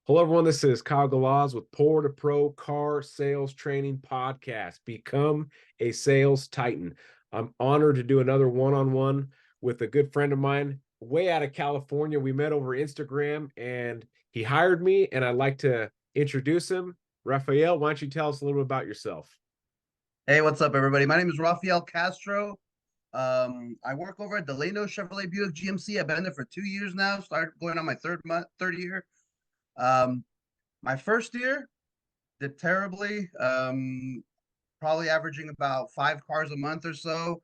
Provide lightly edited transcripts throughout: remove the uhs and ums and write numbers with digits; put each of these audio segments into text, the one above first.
Hello, everyone. This is Kyle Galaz with Poor2Pro Car Sales Training Podcast. Become a sales titan. I'm honored to do another one-on-one with a good friend of mine way out of California. We met over Instagram and he hired me, and I'd like to introduce him. Rafael, why don't you tell us a little bit about yourself? Hey, what's up, everybody? My name is Rafael Castro. I work over at Delano Chevrolet Buick GMC. I've been there for 2 years now. Started going on my third year. Um, my first year did terribly. Probably averaging about 5 cars a month or so.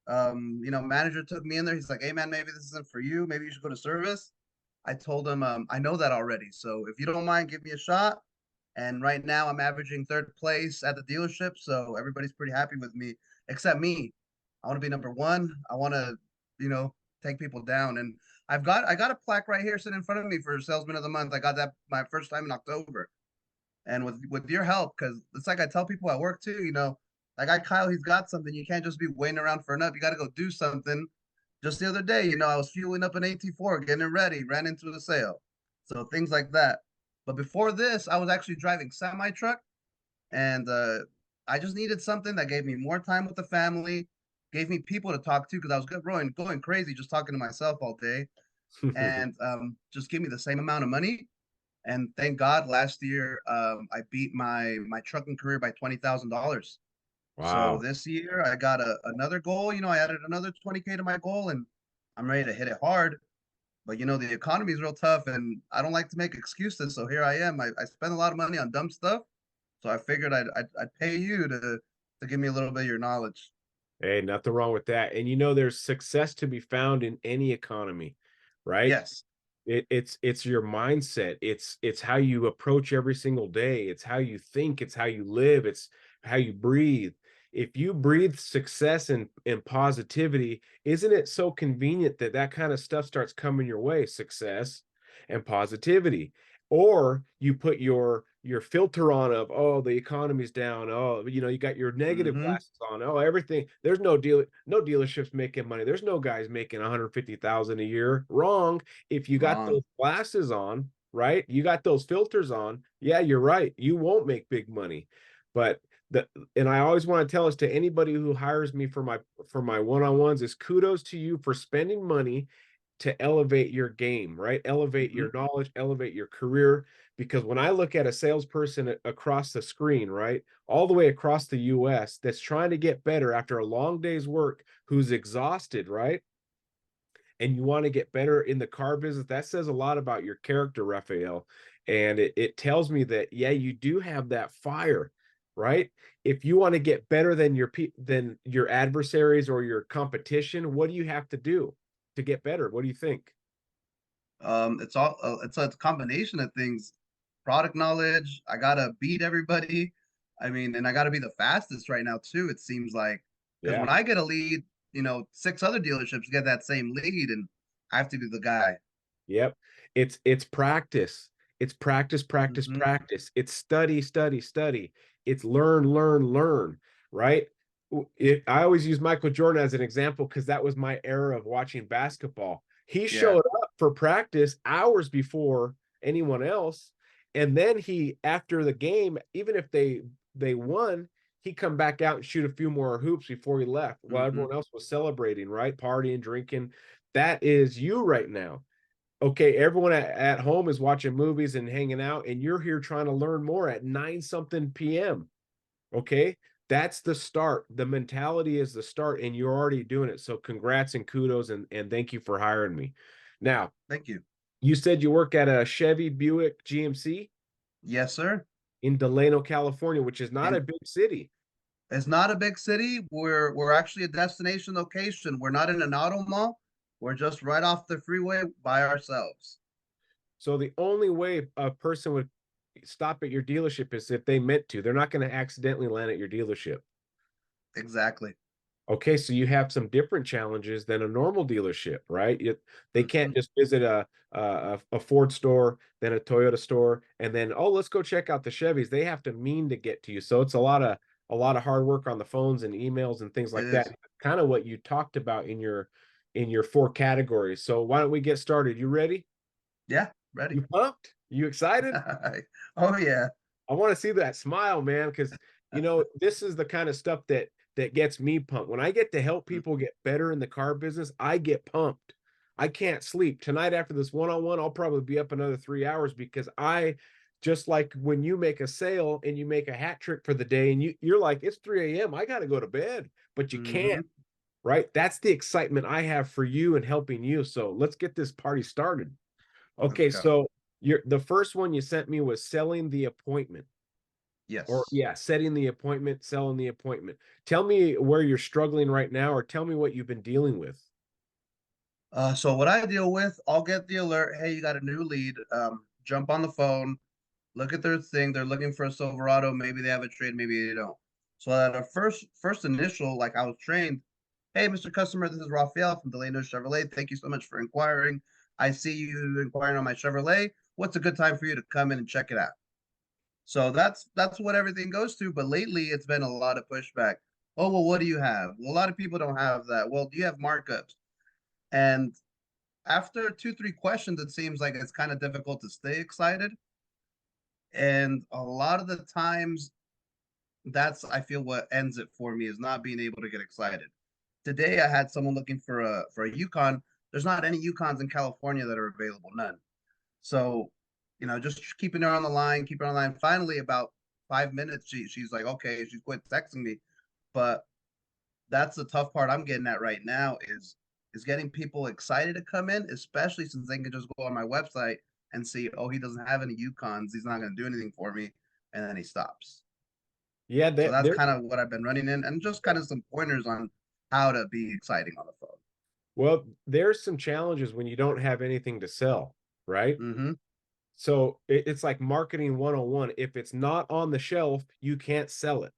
Manager took me in there. He's like, "Hey, man, maybe this isn't for you. Maybe you should go to service." I told him, "I know that already. So if you don't mind, give me a shot." And right now I'm averaging third place at the dealership, so everybody's pretty happy with me, except me. I want to be number one. I want to, you know, take people down. And I got a plaque right here sitting in front of me for Salesman of the Month. I got that my first time in October. And with your help, because it's like I tell people at work too, that guy Kyle, he's got something. You can't just be waiting around for enough. You got to go do something. Just the other day, I was fueling up an AT4, getting it ready, ran into a sale. So things like that. But before this, I was actually driving semi truck, and I just needed something that gave me more time with the family, gave me people to talk to because I was going crazy just talking to myself all day, and just give me the same amount of money. And thank God, last year I beat my trucking career by $20,000. So Wow. this year I got another goal. I added another 20K to my goal, and I'm ready to hit it hard. But the economy is real tough, and I don't like to make excuses. So here I am. I spend a lot of money on dumb stuff. So I figured I'd pay you to give me a little bit of your knowledge. Hey, nothing wrong with that. And there's success to be found in any economy, right? Yes. It's your mindset. It's how you approach every single day. It's how you think. It's how you live. It's how you breathe. If you breathe success and positivity, isn't it so convenient that that kind of stuff starts coming your way? Success and positivity, or you put your filter on of, oh, the economy's down, oh, you got your negative Mm-hmm. glasses on, oh, everything, there's no dealerships making money, there's no guys making 150,000 a year. Wrong. If you got those Wrong. glasses on, right, you got those filters on, yeah, you're right, you won't make big money. But the and I always want to tell us to anybody who hires me for my one-on-ones is kudos to you for spending money to elevate your game, right? Elevate Mm-hmm. your knowledge, elevate your career. Because when I look at a salesperson across the screen, right, all the way across the US, that's trying to get better after a long day's work, who's exhausted, right? And you want to get better in the car business, that says a lot about your character, Raphael. And it tells me that, yeah, you do have that fire, right? If you want to get better than your adversaries or your competition, what do you have to do to get better? What do you think? It's a combination of things. Product knowledge. I gotta beat everybody. I mean, and I gotta be the fastest right now too. It seems like because Yeah. when I get a lead, six other dealerships get that same lead, and I have to be the guy. Yep. It's practice. It's practice, practice, Mm-hmm. practice. It's study, study, study. It's learn, learn, learn, right? I always use Michael Jordan as an example because that was my era of watching basketball. He Yeah. showed up for practice hours before anyone else, and then after the game, even if they won, he come back out and shoot a few more hoops before he left while Mm-hmm. everyone else was celebrating, right? Partying, drinking. That is you right now. Okay, everyone at home is watching movies and hanging out, and you're here trying to learn more at 9 something p.m. Okay, that's the start. The mentality is the start, and you're already doing it. So congrats and kudos, and thank you for hiring me. Now, Thank you. you said you work at a Chevy Buick GMC Yes, sir. in Delano, California, which is not a And big city. it's not a big city. We're actually a destination location. We're not in an auto mall. We're just right off the freeway by ourselves. So the only way a person would stop at your dealership is if they meant to. They're not going to accidentally land at your dealership. Exactly. Okay, so you have some different challenges than a normal dealership, right? They can't Mm-hmm. just visit a Ford store, then a Toyota store, and then, oh, let's go check out the Chevys. They have to mean to get to you. So it's a lot of hard work on the phones and emails and things It like that. is. Kind of what you talked about in your four categories. So why don't we get started? You ready? Yeah, ready. You pumped? You excited? Oh yeah. I want to see that smile, man, because this is the kind of stuff that gets me pumped. When I get to help people get better in the car business, I get pumped. I can't sleep. Tonight after this one-on-one, I'll probably be up another 3 hours because I just like when you make a sale and you make a hat trick for the day and you're like, it's 3 a.m. I gotta go to bed, but you can't, Hmm. right? That's the excitement I have for you and helping you. So let's get this party started. Let's Okay, go. so the first one you sent me was selling the appointment. Or Yes. yeah, setting the appointment, selling the appointment. Tell me where you're struggling right now, or tell me what you've been dealing with. So what I deal with, I'll get the alert. Hey, you got a new lead. Jump on the phone, look at their thing. They're looking for a Silverado. Maybe they have a trade. Maybe they don't. So at a first initial, like I was trained. Hey, Mr. Customer, this is Rafael from Delano Chevrolet. Thank you so much for inquiring. I see you inquiring on my Chevrolet. What's a good time for you to come in and check it out? So that's what everything goes to. But lately, it's been a lot of pushback. Oh well, what do you have? Well, a lot of people don't have that. Well, do you have markups? And after two, three questions, it seems like it's kind of difficult to stay excited. And a lot of the times, that's I feel what ends it for me is not being able to get excited. Today, I had someone looking for a Yukon. There's not any Yukons in California that are available, none. So, just keeping her on the line, keep her on the line. Finally, about 5 minutes, she's like, okay, she's quit texting me. But that's the tough part I'm getting at right now is getting people excited to come in, especially since they can just go on my website and see, oh, he doesn't have any Yukons, he's not going to do anything for me, and then he stops. Yeah, So that that's there. kind of what I've been running in, and just kind of some pointers on how to be exciting on the phone. Well, there's some challenges when you don't have anything to sell, right? Mm-hmm. So it's like marketing 101. If it's not on the shelf, you can't sell it.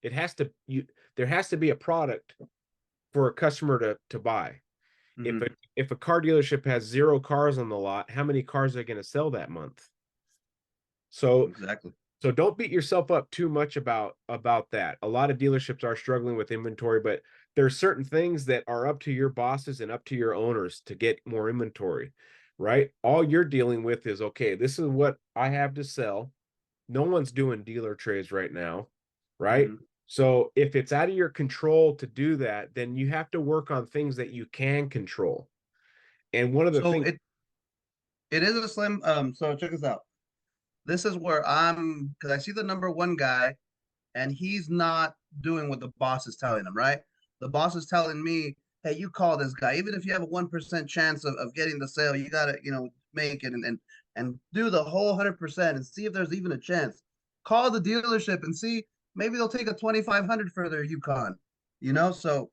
It has to you there has to be a product for a customer to buy. If a Mm-hmm. if a car dealership has 0 cars on the lot, how many cars are they going to sell that month? So Exactly. So don't beat yourself up too much about that. A lot of dealerships are struggling with inventory, but there's certain things that are up to your bosses and up to your owners to get more inventory, right? All you're dealing with is okay, this is what I have to sell. No one's doing dealer trades right now, right? Mm-hmm. So if it's out of your control to do that, then you have to work on things that you can control. And one of the So things, it is a slim. So check this out. This is where I'm because I see the number one guy and he's not doing what the boss is telling him, right? The boss is telling me, hey, you call this guy. Even if you have a 1% chance of getting the sale, you gotta, make it and do the whole 100% and see if there's even a chance. Call the dealership and see maybe they'll take a 2,500 for their Yukon, so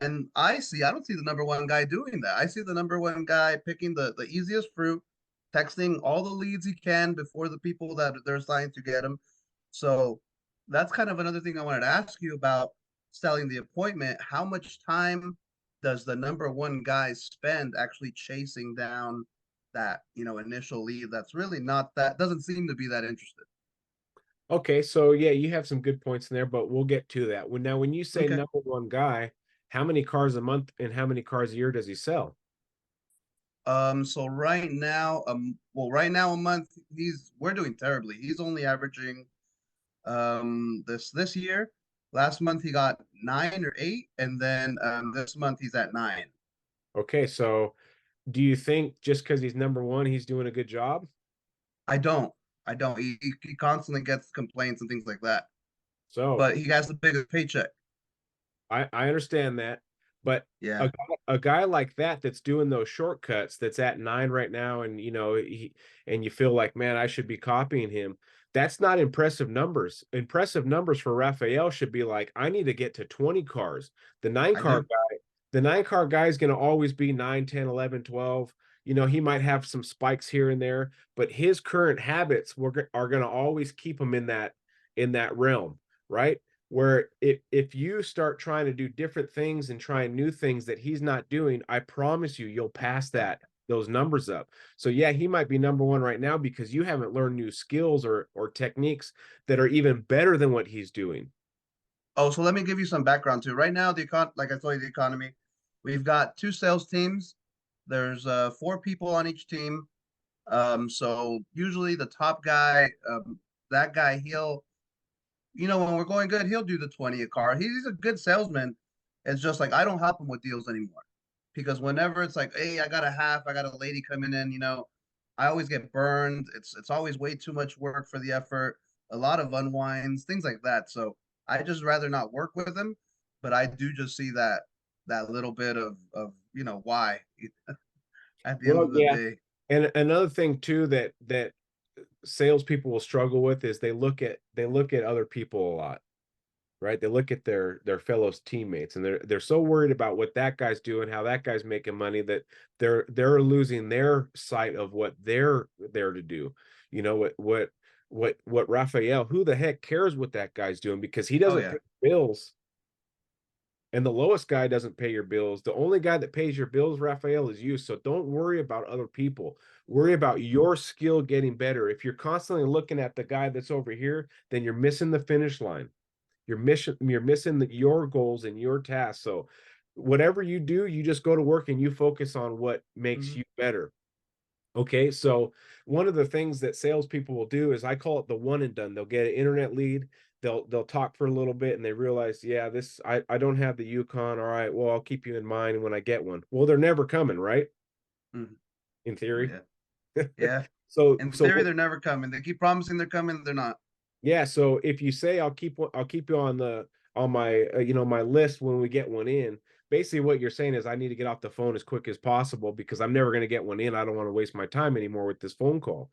and I don't see the number one guy doing that. I see the number one guy picking the easiest fruit, texting all the leads he can before the people that they're assigned to get him. So that's kind of another thing I wanted to ask you about selling the appointment. How much time does the number one guy spend actually chasing down that, initial lead that's really not that doesn't seem to be that interested? okay, so yeah, you have some good points in there, but we'll get to that. When you say Okay. number one guy, how many cars a month and how many cars a year does he sell? So right now a month we're doing terribly. He's only averaging this year. Last month he got 9 or 8, and then this month he's at 9. Okay, so do you think just because he's number one, he's doing a good job? I don't. I don't. He constantly gets complaints and things like that. So But he has the biggest paycheck. I understand that, but Yeah. a guy like that that's doing those shortcuts that's at 9 right now, and and you feel like, man, I should be copying him. That's not impressive numbers. Impressive numbers for Raphael should be like, I need to get to 20 cars. The nine I car do. guy, the 9 car guy is going to always be 9, 10, 11, 12. He might have some spikes here and there, but his current habits are going to always keep him in that realm, right? Where if you start trying to do different things and trying new things that he's not doing, I promise you'll pass those numbers up. So yeah, he might be number one right now because you haven't learned new skills or techniques that are even better than what he's doing. Oh, so let me give you some background too. Right now, like I told you, the economy, we've got two sales teams. There's 4 people on each team. So usually the top guy, that guy, he'll, when we're going good, he'll do the 20 a car. He's a good salesman. It's just like I don't help him with deals anymore because whenever it's like, hey, I got a lady coming in, I always get burned. It's always way too much work for the effort, a lot of unwinds, things like that. So I just rather not work with him, but I do just see that little bit of why at the end Well, of the yeah. day. And another thing too that salespeople will struggle with is they look at other people a lot, right? They look at their fellow teammates, and they're so worried about what that guy's doing, how that guy's making money, that they're losing their sight of what they're there to do. You know what Rafael, who the heck cares what that guy's doing, because he Oh doesn't yeah. pay bills, and the lowest guy doesn't pay your bills. The only guy that pays your bills, Rafael, is you. So don't worry about other people. Worry about your skill getting better. If you're constantly looking at the guy that's over here, then you're missing the finish line. You're missing your goals and your tasks. So whatever you do, you just go to work and you focus on what makes Mhm. you better. Okay, so one of the things that salespeople will do is, I call it the one and done. They'll get an internet lead, they'll talk for a little bit, and they realize, yeah, this I don't have the Yukon. All right, well, I'll keep you in mind when I get one. Well, they're never coming, right? Mhm. In theory. Yeah. Yeah. So In so theory, they're never coming. They keep promising they're coming, they're not. Yeah, so if you say I'll keep you on my my list when we get one in, basically what you're saying is I need to get off the phone as quick as possible because I'm never going to get one in. I don't want to waste my time anymore with this phone call.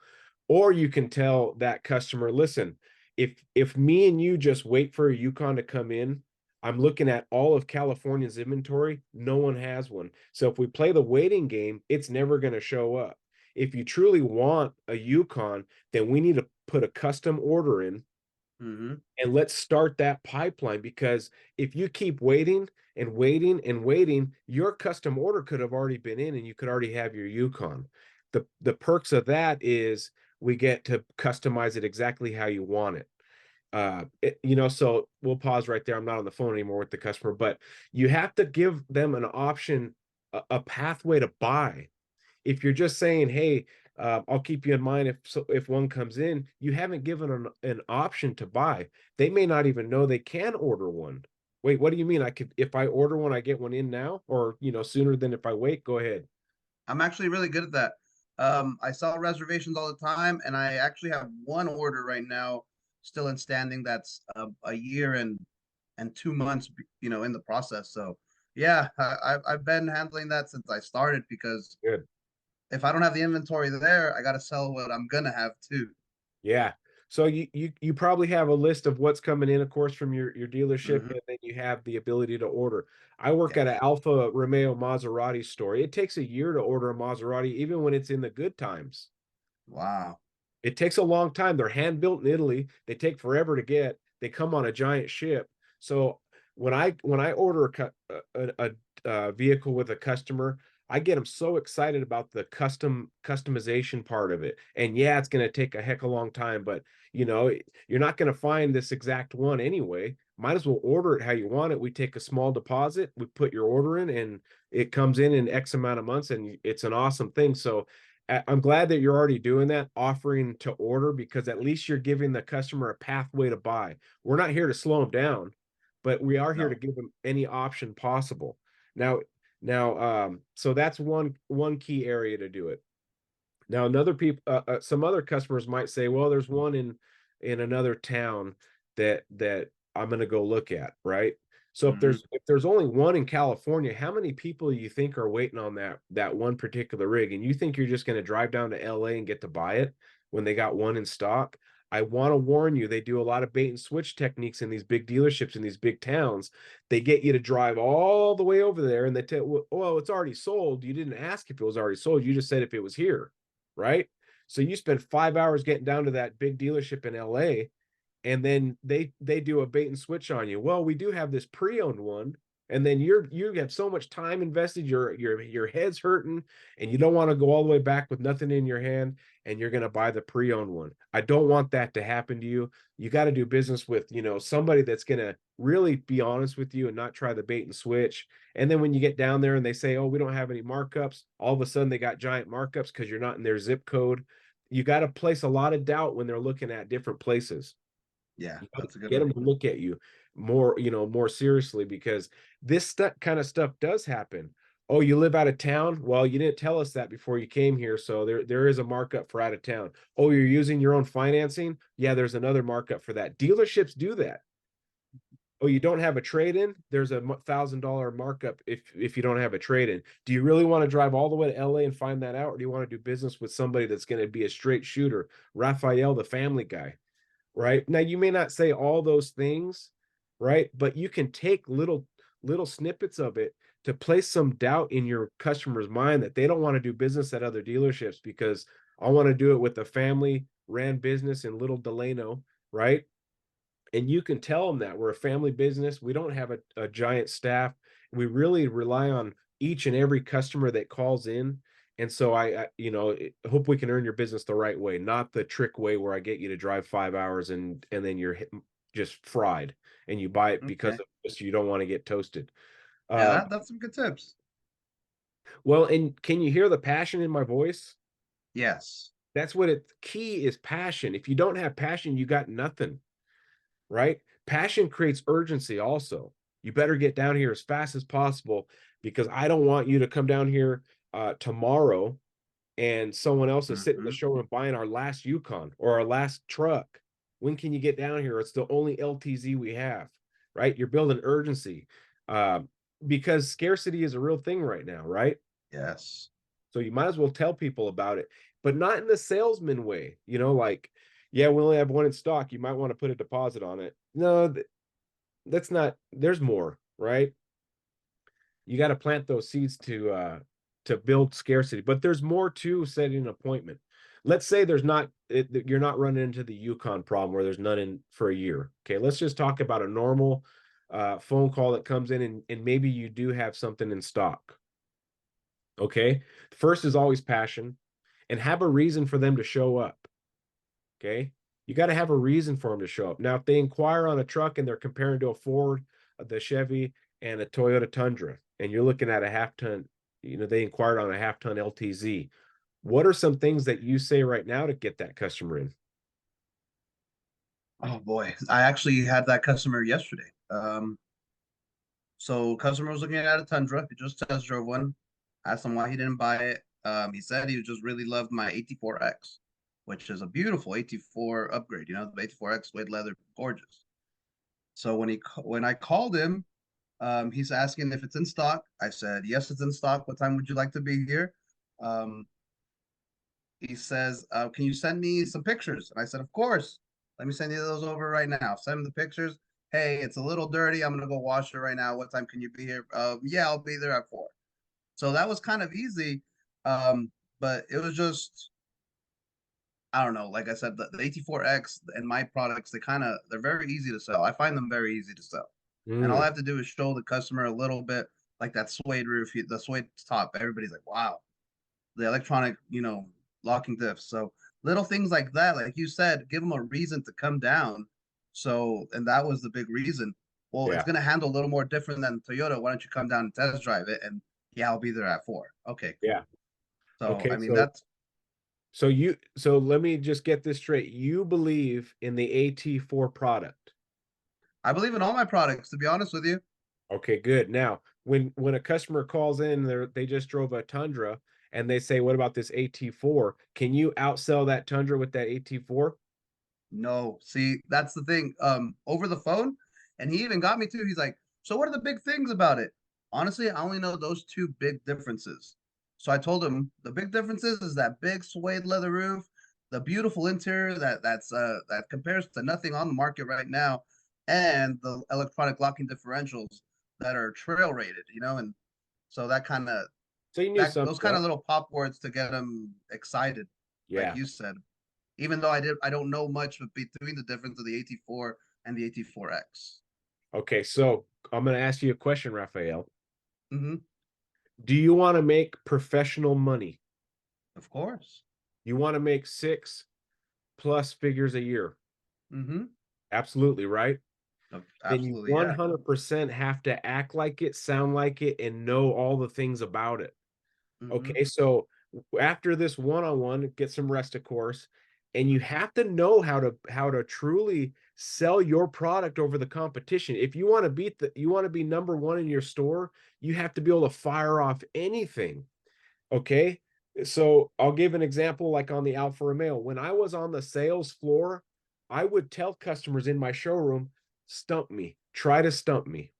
Or you can tell that customer, listen, if me and you just wait for a Yukon to come in, I'm looking at all of California's inventory, no one has one. So if we play the waiting game, it's never going to show up. If you truly want a Yukon, then we need to put a custom order in, Hmm. and let's start that pipeline, because if you keep waiting and waiting and waiting, your custom order could have already been in and you could already have your Yukon. The perks of that is we get to customize it exactly how you want it. So we'll pause right there. I'm not on the phone anymore with the customer, but you have to give them an option, a pathway to buy. If you're just saying, hey, I'll keep you in mind if one comes in, you haven't given an option to buy. They may not even know they can order one. Wait, what do you mean? I could, if I order one, I get one in now, or sooner than if I wait? Go ahead. I'm actually really good at that. I sell reservations all the time, and I actually have one order right now still in standing that's a year and 2 months, in the process. So yeah, I've been handling that since I started because Good. if I don't have the inventory there, I got to sell what I'm gonna have too. Yeah. So you probably have a list of what's coming in, of course, from your dealership, Hmm. and then you have the ability to order. I work at Yes. an Alfa Romeo Maserati store. It takes a year to order a Maserati, even when it's in the good times. Wow. It takes a long time. They're hand built in Italy. They take forever to get. They come on a giant ship. So when I order a vehicle with a customer, I get them so excited about the customization part of it. And yeah, it's going to take a heck of a long time, but you're not going to find this exact one anyway. Might as well order it how you want it. We take a small deposit, we put your order in, and it comes in X amount of months, and it's an awesome thing. So I'm glad that you're already doing that, offering to order, because at least you're giving the customer a pathway to buy. We're not here to slow them down, but we are here to No. give them any option possible. Now, so that's one key area to do it. Now, some other customers might say, well, there's one in another town that I'm going to go look at, right? So if Hmm. there's only one in California, how many people you think are waiting on that one particular rig? And you think you're just going to drive down to LA and get to buy it when they got one in stock? I want to warn you, they do a lot of bait and switch techniques in these big dealerships in these big towns. They get you to drive all the way over there, and they tell, well, it's already sold. You didn't ask if it was already sold. You just said if it was here, right? So you spend 5 hours getting down to that big dealership in LA, and then they do a bait and switch on you. Well, we do have this pre-owned one. And then you have so much time invested, your head's hurting, and you don't want to go all the way back with nothing in your hand, and you're going to buy the pre-owned one. I don't want that to happen to you. You got to do business with, somebody that's going to really be honest with you and not try the bait and switch. And then when you get down there and they say, oh, we don't have any markups, all of a sudden they got giant markups because you're not in their zip code. You got to place a lot of doubt when they're looking at different places. Yeah, You got to that's a good get one. them to look at you more seriously, because this kind of stuff does happen. Oh, you live out of town? Well, you didn't tell us that before you came here, so there is a markup for out of town. Oh, you're using your own financing? Yeah, there's another markup for that. Dealerships do that. Oh, you don't have a trade-in? There's a $1,000 markup if you don't have a trade-in. Do you really want to drive all the way to LA and find that out, or do you want to do business with somebody that's going to be a straight shooter, Rafael, the family guy? Right now, you may not say all those things, right, but you can take little snippets of it to place some doubt in your customer's mind that they don't want to do business at other dealerships because I want to do it with a family ran business in Little Delano, right? And you can tell them that we're a family business. We don't have a giant staff. We really rely on each and every customer that calls in. And so I hope we can earn your business the right way, not the trick way where I get you to drive 5 hours and then you're just fried and you buy it because Okay. of this, you don't want to get toasted. Yeah, Um, that's some good tips. well, and can you hear the passion in my voice? Yes. That's what key is, passion. If you don't have passion, you got nothing. Right? Passion creates urgency also. You better get down here as fast as possible, because I don't want you to come down here tomorrow and someone else is sitting in the Hmm. showroom buying our last Yukon or our last truck. When can you get down here? It's the only LTZ we have, right? You're building urgency, uh, because scarcity is a real thing right now, right? Yes. So you might as well tell people about it, but not in the salesman way, like, yeah, we only have one in stock. You might want to put a deposit on it. No, that's not, there's more, right? You got to plant those seeds to build scarcity, but there's more to setting an appointment. Let's say you're not running into the Yukon problem where there's none in for a year. Okay, let's just talk about a normal phone call that comes in, and maybe you do have something in stock. Okay. First is always passion, and have a reason for them to show up. Okay. You got to have a reason for them to show up. Now, if they inquire on a truck and they're comparing to a Ford, the Chevy, and a Toyota Tundra, and you're looking at a half ton, they inquired on a half ton LTZ. What are some things that you say right now to get that customer in? Oh boy, I actually had that customer yesterday. So customer was looking at a Tundra. He just test drove one. Asked him why he didn't buy it. He said he just really loved my AT4X, which is a beautiful AT4 upgrade. You know, the AT4X suede leather, gorgeous. So when I called him, he's asking if it's in stock. I said yes, it's in stock. What time would you like to be here? Um, he says, can you send me some pictures? And I said, of course. Let me send you those over right now. Send him the pictures. Hey, it's a little dirty. I'm gonna go wash it right now. What time can you be here? Yeah, I'll be there at 4. So that was kind of easy. But it was just, I don't know. Like I said, the AT4X and my products, they're very easy to sell. I find them very easy to sell. And all I Mm, have to do is show the customer a little bit, like that suede roof, the suede top. Everybody's like, wow, the electronic, locking diffs. So little things like that, like you said, give them a reason to come down. So, and that was the big reason. Well, it's yeah. going to handle a little more different than Toyota. Why don't you come down and test drive it? And yeah, I'll be there at 4. Okay, Yeah. cool. So, Okay. I mean, So let me just get this straight. You believe in the AT4 product. I believe in all my products, to be honest with you. Okay, good. Now, when a customer calls in, they just drove a Tundra and they say, "What about this AT4?" Can you outsell that Tundra with that AT4? No, see, that's the thing. Over the phone, and he even got me too. He's like, "So what are the big things about it?" Honestly, I only know those two big differences. So I told him the big differences is that big suede leather roof, the beautiful interior that compares to nothing on the market right now, and the electronic locking differentials that are trail rated. And so So you knew that some those kind stuff. of little pop words to get them excited, like Yeah. you said. Even though I don't know much between the difference of the AT4 and the AT4X. Okay, so I'm going to ask you a question, Rafael. Hmm. Do you want to make professional money? Of course. You want to make six plus figures a year? Hmm. Absolutely, right? Then you Absolutely, yeah. 100% have to act like it, sound like it, and know all the things about it. Hmm. Okay, so after this one-on-one, get some rest, of course, and you have to know how to truly sell your product over the competition. If you want to you want to be number one in your store, you have to be able to fire off anything. Okay. So I'll give an example like on the Alfa Romeo. When I was on the sales floor, I would tell customers in my showroom, stump me, try to stump me.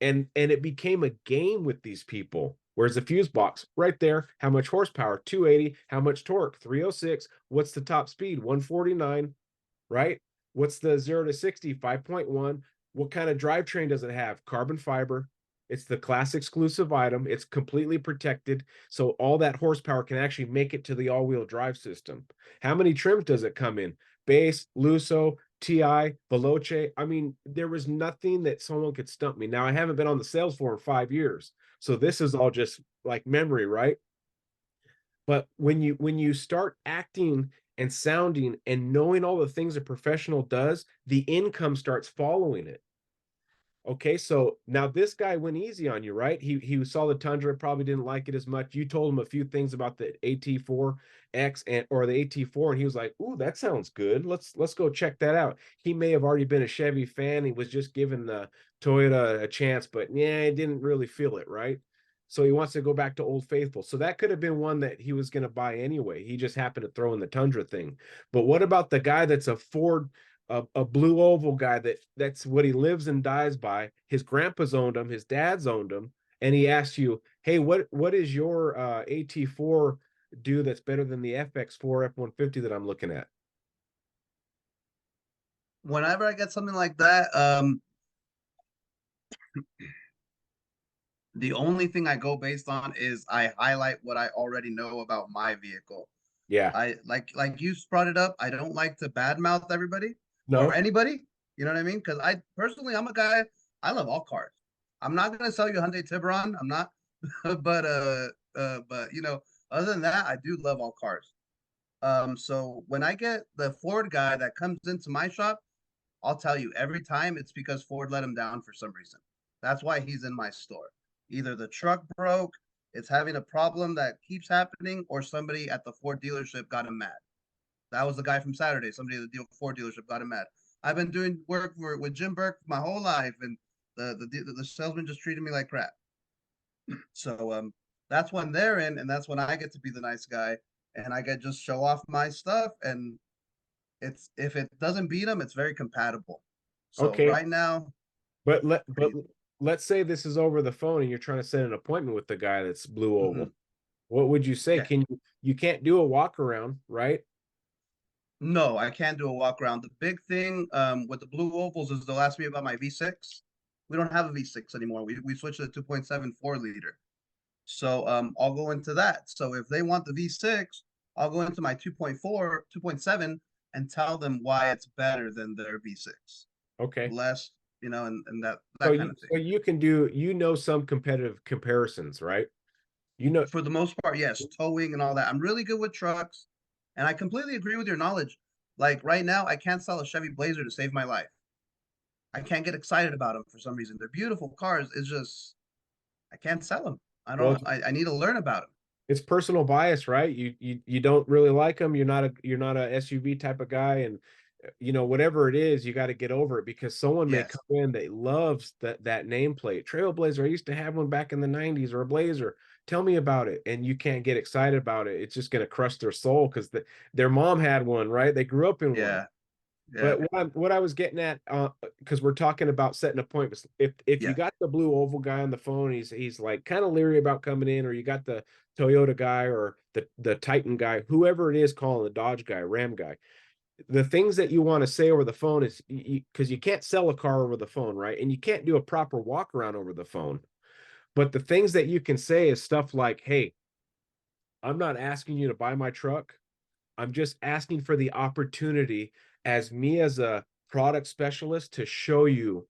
And it became a game with these people. Where's the fuse box? Right there. How much horsepower? 280. How much torque? 306. What's the top speed? 149, right? What's the 0 to 60? 5.1. What kind of drivetrain does it have? Carbon fiber. It's the class exclusive item. It's completely protected. So all that horsepower can actually make it to the all-wheel drive system. How many trims does it come in? Base, Lusso, TI, Veloce. I mean, there was nothing that someone could stump me. Now, I haven't been on the sales floor in 5 years. So this is all just like memory, right? But when you start acting and sounding and knowing all the things a professional does, the income starts following it. Okay, so now this guy went easy on you, right? He saw the Tundra, probably didn't like it as much. You told him a few things about the AT4X and or the AT4, and he was like, "Ooh, that sounds good. Let's go check that out." He may have already been a Chevy fan. He was just giving the Toyota a chance, but yeah, he didn't really feel it, right? So he wants to go back to Old Faithful. So that could have been one that he was going to buy anyway. He just happened to throw in the Tundra thing. But what about the guy that's a Ford a blue oval guy that's what he lives and dies by. His grandpa's owned him, his dad's owned him, and he asks you, "Hey, what is your AT4 do that's better than the FX4 F-150 that I'm looking at?" Whenever I get something like that, the only thing I go based on is I highlight what I already know about my vehicle. Yeah, I like you brought it up. I don't like to badmouth everybody or no, anybody. You know what I mean? Because I personally, I'm a guy. I love all cars. I'm not gonna sell you a Hyundai Tiburon. I'm not. But other than that, I do love all cars. So when I get the Ford guy that comes into my shop, I'll tell you every time it's because Ford let him down for some reason. That's why he's in my store. Either the truck broke, it's having a problem that keeps happening, or somebody at the Ford dealership got him mad. That was the guy from Saturday. Somebody at the Ford dealership got him mad. I've been doing work with Jim Burke my whole life, and the salesman just treated me like crap. So that's when they're in, and that's when I get to be the nice guy, and I get just show off my stuff. And it's if it doesn't beat them, it's very compatible. So okay, right now, but let but pretty. let's say this is over the phone and you're trying to set an appointment with the guy that's blue Mhm. oval. What would you say? Yeah. Can you can't do a walk around, right? No, I can't do a walk around. The big thing with the blue ovals is they'll ask me about my V6. We don't have a V6 anymore. We switched to the 2.74 liter. So I'll go into that. So if they want the V6, I'll go into my 2.4, 2.7 and tell them why it's better than their V6. Okay. Less, and that So that kind you of thing. so you can do some competitive comparisons, right? You know, For the most part, yes, towing and all that. I'm really good with trucks, and I completely agree with your knowledge. Like right now, I can't sell a Chevy Blazer to save my life. I can't get excited about them for some reason. They're beautiful cars. It's just I can't sell them. I well, don't. I need to learn about them. it's personal bias, right? You don't really like them. You're not a SUV type of guy, and whatever it is, you got to get over it because someone may Yes. come in that loves that nameplate. Trailblazer, I used to have one back in the 90s, or a Blazer. Tell me about it, and you can't get excited about it. It's just going to crush their soul because their mom had one, right? They grew up in one. Yeah. Yeah. But what I was getting at, because we're talking about setting appointments. If you Yeah. got the blue oval guy on the phone, he's like kind of leery about coming in, or you got the Toyota guy or the Titan guy, whoever it is calling the Dodge guy, Ram guy. The things that you want to say over the phone is because you can't sell a car over the phone, right? And you can't do a proper walk around over the phone. But the things that you can say is stuff like, "Hey, I'm not asking you to buy my truck. I'm just asking for the opportunity as me as a product specialist to show you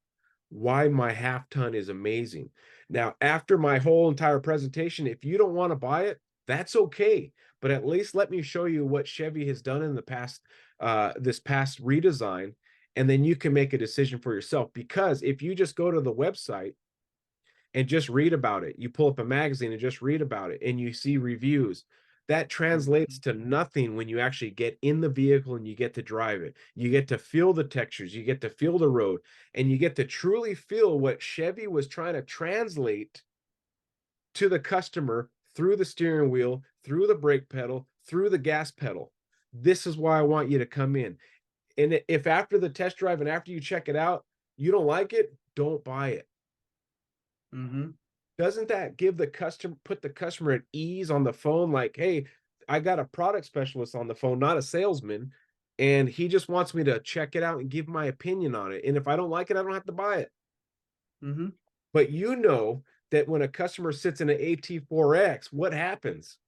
why my half ton is amazing. Now, after my whole entire presentation, if you don't want to buy it, that's okay. But at least let me show you what Chevy has done in the past, this past redesign, and then you can make a decision for yourself. Because if you just go to the website and just read about it, you pull up a magazine and just read about it, and you see reviews, that translates Mhm. to nothing when you actually get in the vehicle and you get to drive it. You get to feel the textures, you get to feel the road, and you get to truly feel what Chevy was trying to translate to the customer through the steering wheel, through the brake pedal, through the gas pedal. This is why I want you to come in. And if after the test drive and after you check it out, you don't like it, don't buy it. Mhm. Doesn't that give the customer, put the customer at ease on the phone? Like, hey, I got a product specialist on the phone, not a salesman, and he just wants me to check it out and give my opinion on it. And if I don't like it, I don't have to buy it. Mhm. But you know that when a customer sits in an AT4X, what happens?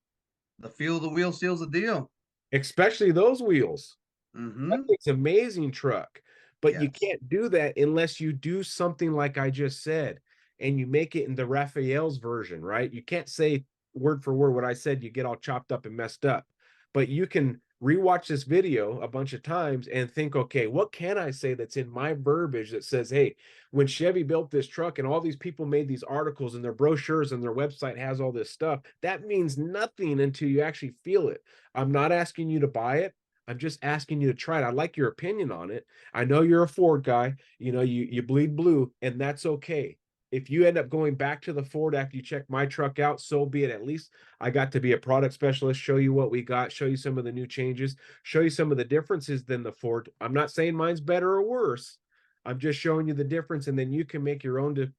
The feel of the wheel seals the deal. Especially those wheels. That Mhm. thing's amazing truck, but you Yes. can't do that unless you do something like I just said, and you make it in the Raphael's version, right? You can't say word for word what I said, you get all chopped up and messed up. But you can rewatch this video a bunch of times and think, okay, what can I say that's in my verbiage that says, hey, when Chevy built this truck and all these people made these articles and their brochures and their website has all this stuff, that means nothing until you actually feel it. I'm not asking you to buy it. I'm just asking you to try it. I like your opinion on it. I know you're a Ford guy. You know, you bleed blue, and that's okay. If you end up going back to the Ford after you check my truck out, so be it. At least I got to be a product specialist, show you what we got, show you some of the new changes, show you some of the differences than the Ford. I'm not saying mine's better or worse. I'm just showing you the difference, and then you can make your own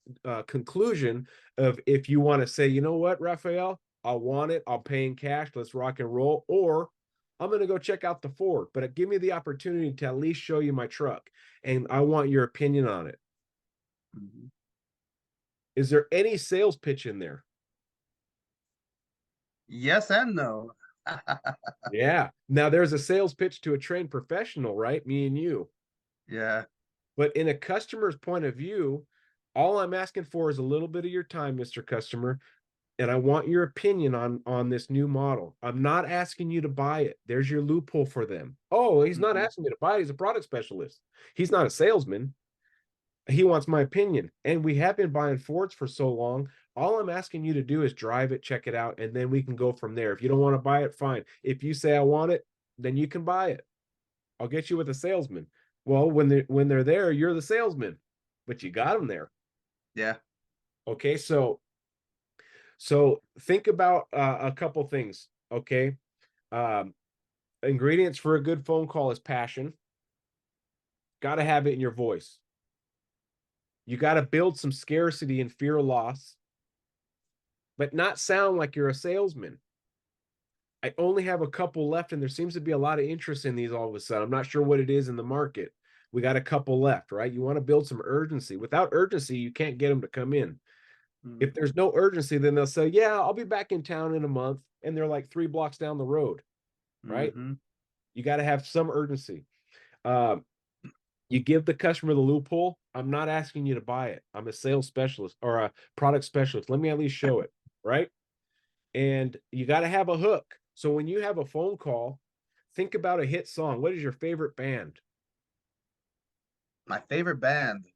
conclusion of if you want to say, you know what, Rafael, I want it. I'll pay in cash. Let's rock and roll. Or I'm going to go check out the Ford, but give me the opportunity to at least show you my truck. And I want your opinion on it. Mhm. Is there any sales pitch in there? Yes and no. Yeah. Now there's a sales pitch to a trained professional, right? Me and you. Yeah. But in a customer's point of view, all I'm asking for is a little bit of your time, Mr. Customer, and I want your opinion on this new model. I'm not asking you to buy it. There's your loophole for them. Oh, he's not Mhm. asking me to buy it. He's a product specialist. He's not a salesman. He wants my opinion. And we have been buying Fords for so long. All I'm asking you to do is drive it, check it out, and then we can go from there. If you don't want to buy it, fine. If you say I want it, then you can buy it. I'll get you with a salesman. Well, when they're there, you're the salesman, but you got them there. Yeah. Okay, so think about a couple things. Okay, um, ingredients for a good phone call is passion. Got to have it in your voice. You got to build some scarcity and fear of loss, but not sound like you're a salesman. I only have a couple left, and there seems to be a lot of interest in these all of a sudden. I'm not sure what it is in the market. We got a couple left, right? You want to build some urgency. Without urgency, you can't get them to come in. If Mhm. there's no urgency, then they'll say, yeah, I'll be back in town in a month. And they're like 3 blocks down the road, right? Mhm. You got to have some urgency. Um, you give the customer the loophole. I'm not asking you to buy it. I'm a sales specialist or a product specialist. Let me at least show it, right? And you got to have a hook. So when you have a phone call, think about a hit song. What is your favorite band? My favorite band.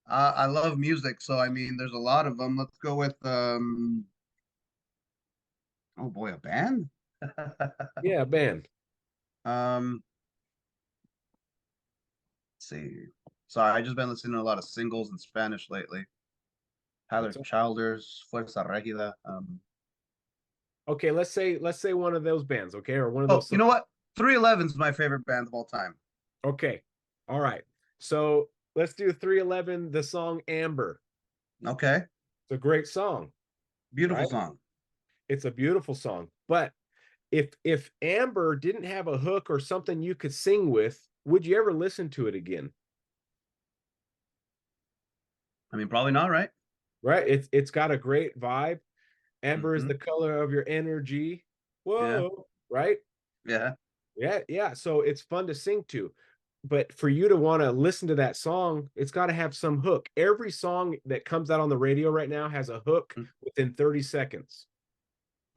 I love music, so I mean, there's a lot of them. Let's go with oh boy, a band. Yeah, band. um, let's see. Sorry, I just been listening to a lot of singles in Spanish lately. Tyler That's Childers, Fuerza Regida. okay. Let's say one of those bands, okay, or one of Oh, those you songs. know what? 311 is my favorite band of all time. Okay, all right. So let's do 311. The song Amber. Okay, It's a great song, beautiful right? song. It's a beautiful song. But if Amber didn't have a hook or something you could sing with, would you ever listen to it again? I mean, probably not, right? Right? It's got a great vibe. Amber is Hmm. the color of your energy. Yeah, Whoa, right? yeah. Yeah, yeah. So it's fun to sing to. but for you to want to listen to that song, it's got to have some hook. Every song that comes out on the radio right now has a hook Mm, within 30 seconds.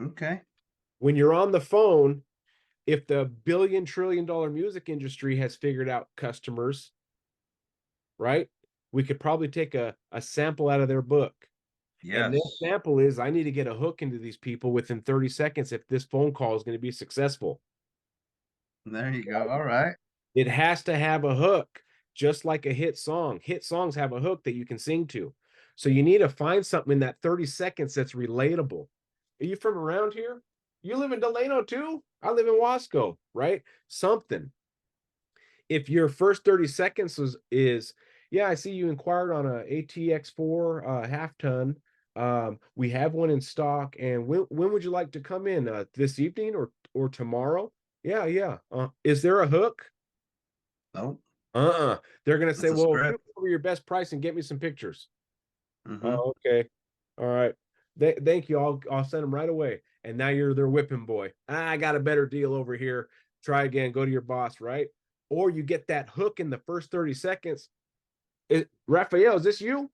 okay. When you're on the phone, if the billion-trillion-dollar music industry has figured out customers, right? We could probably take a sample out of their book. And their Yes. sample is, I need to get a hook into these people within 30 seconds if this phone call is going to be successful. There you go. All right. It has to have a hook, just like a hit song. Hit songs have a hook that you can sing to. So you need to find something in that 30 seconds that's relatable. Are you from around here? You live in Delano too? I live in Wasco, right? Something. If your first 30 seconds is yeah, I see you inquired on a ATX4 half ton. We have one in stock. And when would you like to come in? This evening or tomorrow? Yeah, yeah. Is there a hook? No, They're gonna say, that's a well, shoot script. over your best price and get me some pictures. Mm-hmm. Oh, okay. All right. Thank you. I'll send them right away. And now you're their whipping boy. I got a better deal over here. Try again. Go to your boss, right? Or you get that hook in the first 30 seconds. Rafael, is this you?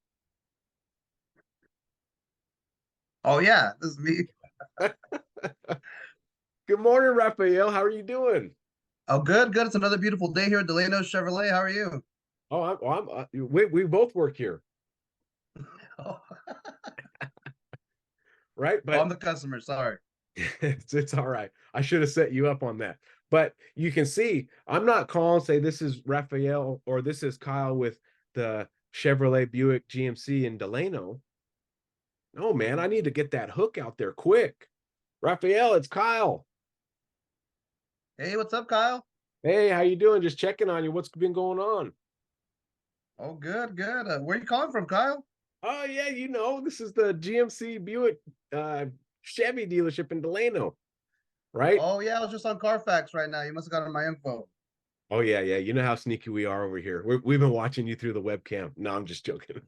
Oh yeah, this is me. Good morning, Rafael. How are you doing? Oh, good, good. It's another beautiful day here at Delano Chevrolet. How are you? Oh, we both work here, Oh, right? oh, But I'm the customer. Sorry. it's all right. I should have set you up on that. But you can see I'm not calling say this is Rafael or this is Kyle with the Chevrolet Buick GMC in Delano. No, man, I need to get that hook out there quick. Rafael, it's Kyle. Hey, what's up, Kyle? Hey, how you doing? Just checking on you. What's been going on? Oh, good, good. Where you calling from, Kyle? Oh yeah, this is the GMC Buick uh Chevy dealership in Delano, right? Oh yeah, I was just on Carfax right now. You must have gotten my info. Oh yeah, yeah. You know how sneaky we are over here. We've been watching you through the webcam. No, I'm just joking.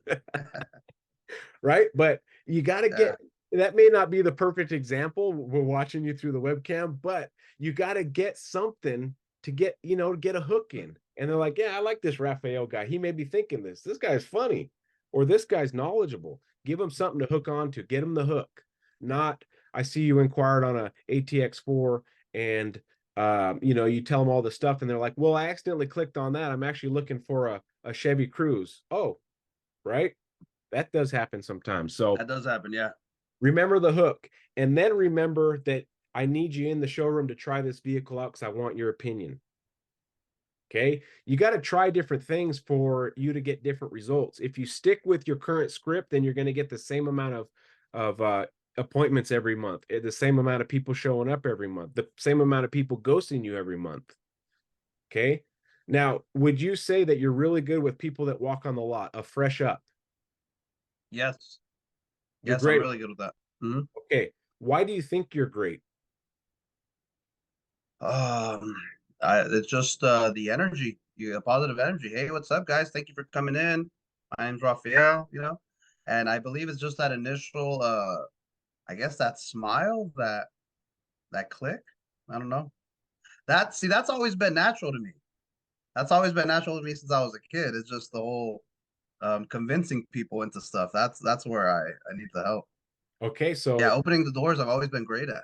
Right? But you got to Yeah, get that may not be the perfect example. We're watching you through the webcam, but you got to get something to get a hook in. And they're like, yeah, I like this Rafael guy. He may be thinking this. This guy's funny, or this guy's knowledgeable. Give him something to hook on to. Get him the hook. Not, I see you inquired on a ATX4 and you tell them all the stuff and they're like, well, I accidentally clicked on that. I'm actually looking for a Chevy Cruze. Oh, right. That does happen sometimes. So that does happen. Yeah. remember the hook and then remember that I need you in the showroom to try this vehicle out because I want your opinion. Okay. You got to try different things for you to get different results. If you stick with your current script, then you're going to get the same amount of appointments every month, the same amount of people showing up every month, the same amount of people ghosting you every month. Okay. Now, would you say that you're really good with people that walk on the lot, a fresh up? Yes. You're Yes, I'm great. really good with that. Hmm. Okay. Why do you think you're great? Um, it's just the energy, you positive energy. Hey, what's up, guys? Thank you for coming in. My name's Rafael, and I believe it's just that initial I guess that smile, that click. I don't know. That's always been natural to me. That's always been natural to me since I was a kid. It's just the whole convincing people into stuff. That's where I need the help. Okay, Yeah, so opening the doors I've always been great at.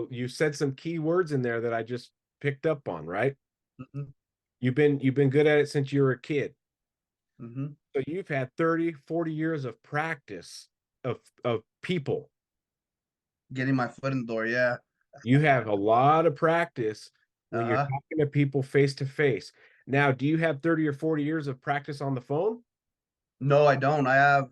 you said some key words in there that I just picked up on, right? Hmm. You've been good at it since you were a kid. Hmm. So you've had 30, 40 years of practice of people. Getting my foot in the door, yeah. You have a lot of practice when you're Uh-huh. talking to people face to face. Now, do you have 30 or 40 years of practice on the phone? No, I don't. I have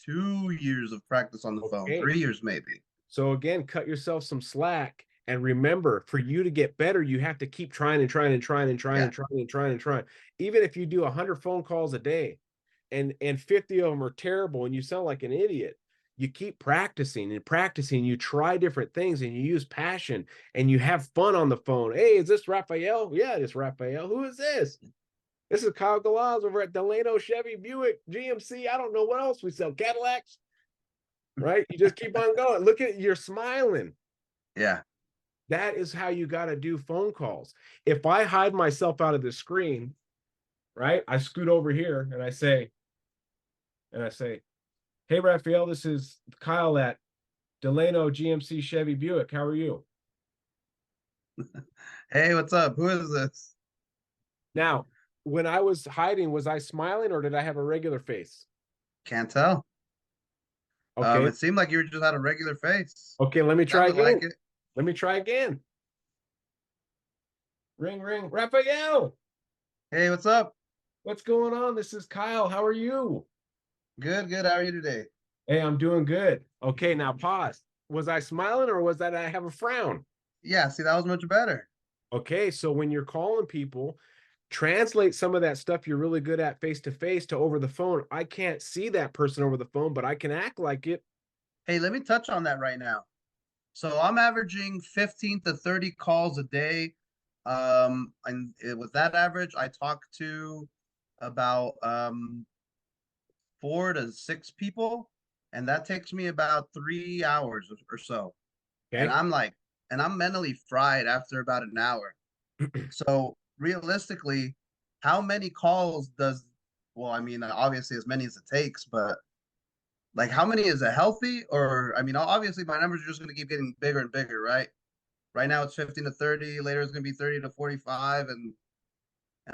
2 years of practice on the phone, Okay. 3 years maybe. So again, cut yourself some slack and remember, for you to get better, you have to keep trying and trying and trying and trying Yeah. and trying and trying and trying. Even if you do 100 phone calls a day and 50 of them are terrible and you sound like an idiot, you keep practicing and practicing. You try different things and you use passion and you have fun on the phone. Hey, is this Rafael? Yeah, it's Rafael. Who is this? This is Kyle Galaz over at Delano Chevy Buick GMC. I don't know what else we sell. Cadillacs, right? You just keep on going. Look at you're smiling. Yeah. That is how you got to do phone calls. If I hide myself out of the screen, right? I scoot over here and I say, "Hey, Rafael, this is Kyle at Delano GMC Chevy Buick. How are you?" Hey, what's up? Who is this? Now, when I was hiding, was I smiling or did I have a regular face? Can't tell. Okay. It seemed like you just had a regular face. Okay, let me try Sounded like again. it. Let me try again. Ring, ring. Rafael, Hey, what's up? what's going on? This is Kyle. How are you? Good, good. How are you today? Hey, I'm doing good. Okay, now pause. Was I smiling or was that I have a frown? Yeah, see, that was much better. Okay, so when you're calling people, translate some of that stuff you're really good at face to face to over the phone. I can't see that person over the phone, but I can act like it. Hey, let me touch on that right now. So I'm averaging 15 to 30 calls a day. With that average, I talk to about 4 to 6 people, and that takes me about 3 hours or so. And Okay. I'm like, and I'm mentally fried after about an hour. So realistically, how many calls does, well, I mean, obviously as many as it takes, but like how many is it healthy? Or I mean, obviously my numbers are just going to keep getting bigger and bigger, right? Right now it's 15 to 30, later it's going to be 30 to 45, and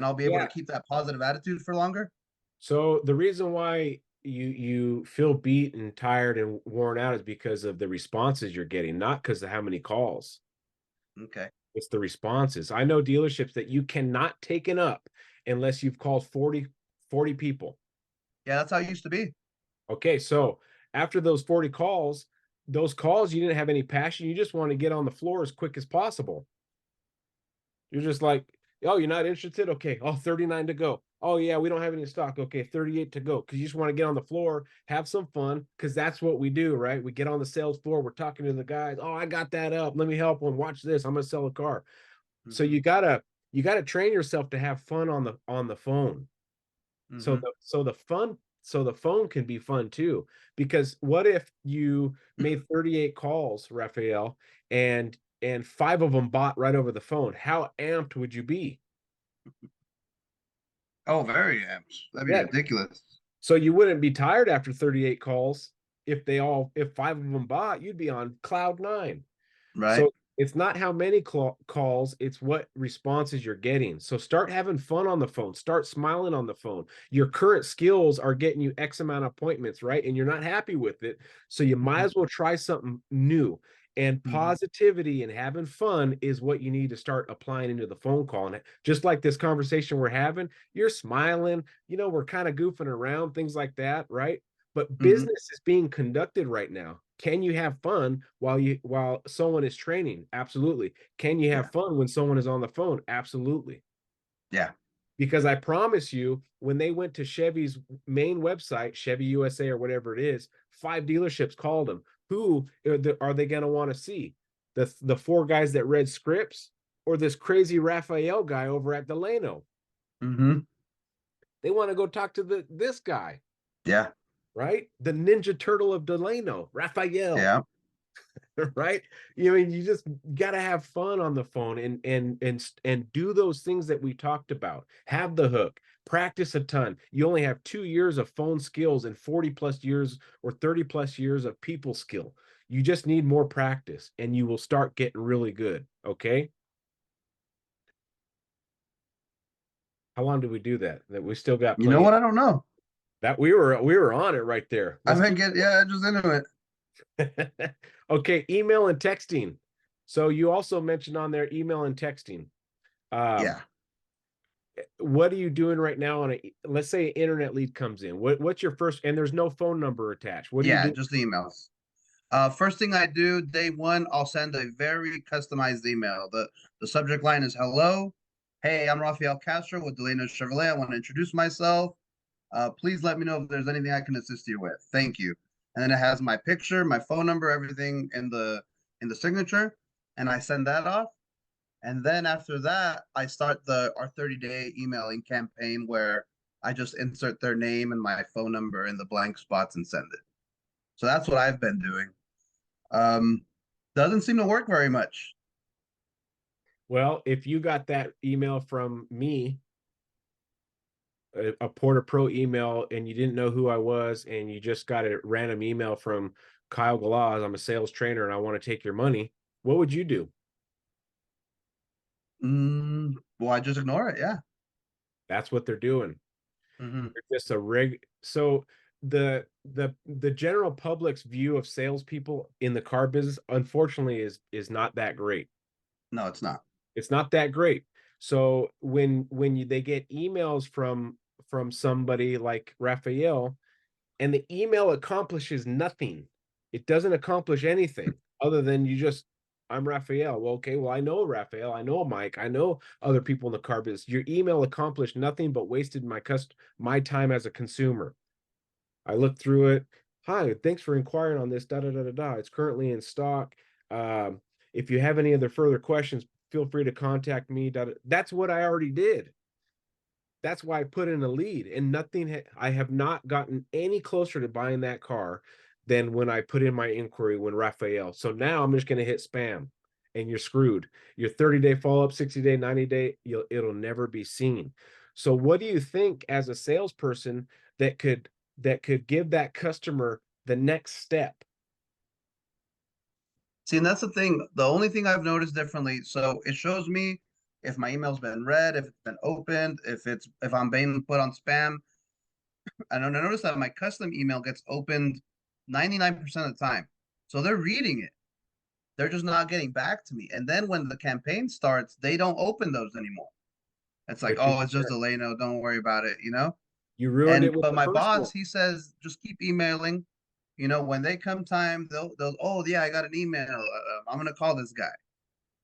I'll be able to Yeah. keep that positive attitude for longer. So the reason why you feel beat and tired and worn out is because of the responses you're getting, not because of how many calls. Okay. It's the responses. I know dealerships that you cannot take it up unless you've called 40 people. Yeah, that's how it used to be. Okay, so after those calls, you didn't have any passion. You just want to get on the floor as quick as possible. You're just like, oh, you're not interested? Okay. Oh, 39 to go. Oh, yeah, we don't have any stock. Okay, 38 to go. Because you just want to get on the floor, have some fun, because that's what we do, right? We get on the sales floor, we're talking to the guys. Oh, I got that up. Let me help one. Watch this. I'm gonna sell a car. So Mm-hmm. you gotta train yourself to have fun on the phone. So Mm-hmm. the phone can be fun too. Because what if you made 38 calls, Raphael, and five of them bought right over the phone? How amped would you be? Oh, very amped. That'd be Yeah. ridiculous. So you wouldn't be tired after 38 calls if five of them bought, you'd be on cloud nine. Right. So it's not how many calls, it's what responses you're getting. So start having fun on the phone, start smiling on the phone. Your current skills are getting you X amount of appointments, right? And you're not happy with it. So you might Mm-hmm. as well try something new. And Mm-hmm. positivity and having fun is what you need to start applying into the phone call. And just like this conversation we're having, you're smiling, we're kind of goofing around, things like that, right? But Mm-hmm. business is being conducted right now. Can you have fun while someone is training? Absolutely. Can you Yeah. have fun when someone is on the phone? Absolutely. Yeah. Because I promise you, when they went to Chevy's main website, Chevy USA or whatever it is, 5 dealerships called them. Who are they going to want to see? The four guys that read scripts or this crazy Raphael guy over at Delano? Mm-hmm. They want to go talk to this guy, Yeah. right? The Ninja Turtle of Delano, Raphael. Yeah. Right? You just got to have fun on the phone and do those things that we talked about. Have the hook, practice a ton. You only have 2 years of phone skills and 40 plus years or 30 plus years of people skill. You just need more practice and you will start getting really good. Okay. How long did we do that? That we still got You know plenty of what? I don't know. that. We were on it right there. I've Let's been keep getting, yeah, just into it. okay, email and texting. So you also mentioned on there email and texting. Um, Yeah. what are you doing right now on a, let's say an internet lead comes in? What's your first, and there's no phone number attached. What do you Yeah. do? Just emails. First thing I do, day one, I'll send a very customized email. The subject line is hello. Hey, I'm Rafael Castro with Delano Chevrolet. I want to introduce myself. Please let me know if there's anything I can assist you with. Thank you. And then it has my picture, my phone number, everything in the signature, and I send that off. And then after that, I start the our 30-day emailing campaign where I just insert their name and my phone number in the blank spots and send it. So that's what I've been doing. Um, doesn't seem to work very much. Well, if you got that email from me, a Poor2Pro email, and you didn't know who I was, and you just got a random email from Kyle Galaz, I'm a sales trainer and I want to take your money, what would you do? Well, I just ignore it. Yeah. That's what they're doing. Hmm. They're just a rig. So the general public's view of salespeople in the car business, unfortunately, is not that great. No, it's not. It's not that great. So they get emails from somebody like Rafael, and the email accomplishes nothing. It doesn't accomplish anything other than I'm Rafael. Well, okay, well, I know Rafael, I know Mike, I know other people in the car business. Your email accomplished nothing but wasted my time as a consumer. I looked through it. Hi, thanks for inquiring on this. Da da da da da. It's currently in stock. Um, if you have any other further questions, feel free to contact me. Da, da. That's what I already did. That's why I put in a lead, and I have not gotten any closer to buying that car than when I put in my inquiry when Rafael. So now I'm just going to hit spam, and you're screwed. Your 30-day follow-up, 60-day, 90-day, it'll never be seen. So what do you think as a salesperson that could give that customer the next step? See, and that's the thing. The only thing I've noticed differently, so it shows me if my email's been read, if it's been opened, if I'm being put on spam. And I noticed that my custom email gets opened 99% of the time. So they're reading it. They're just not getting back to me. And then when the campaign starts, they don't open those anymore. It's like, oh, it's just a Leno. Don't worry about it, you know? You ruined it And with but the my first one. boss, he says, just keep emailing. You know, when they come time, they'll oh yeah, I got an email. I'm gonna call this guy.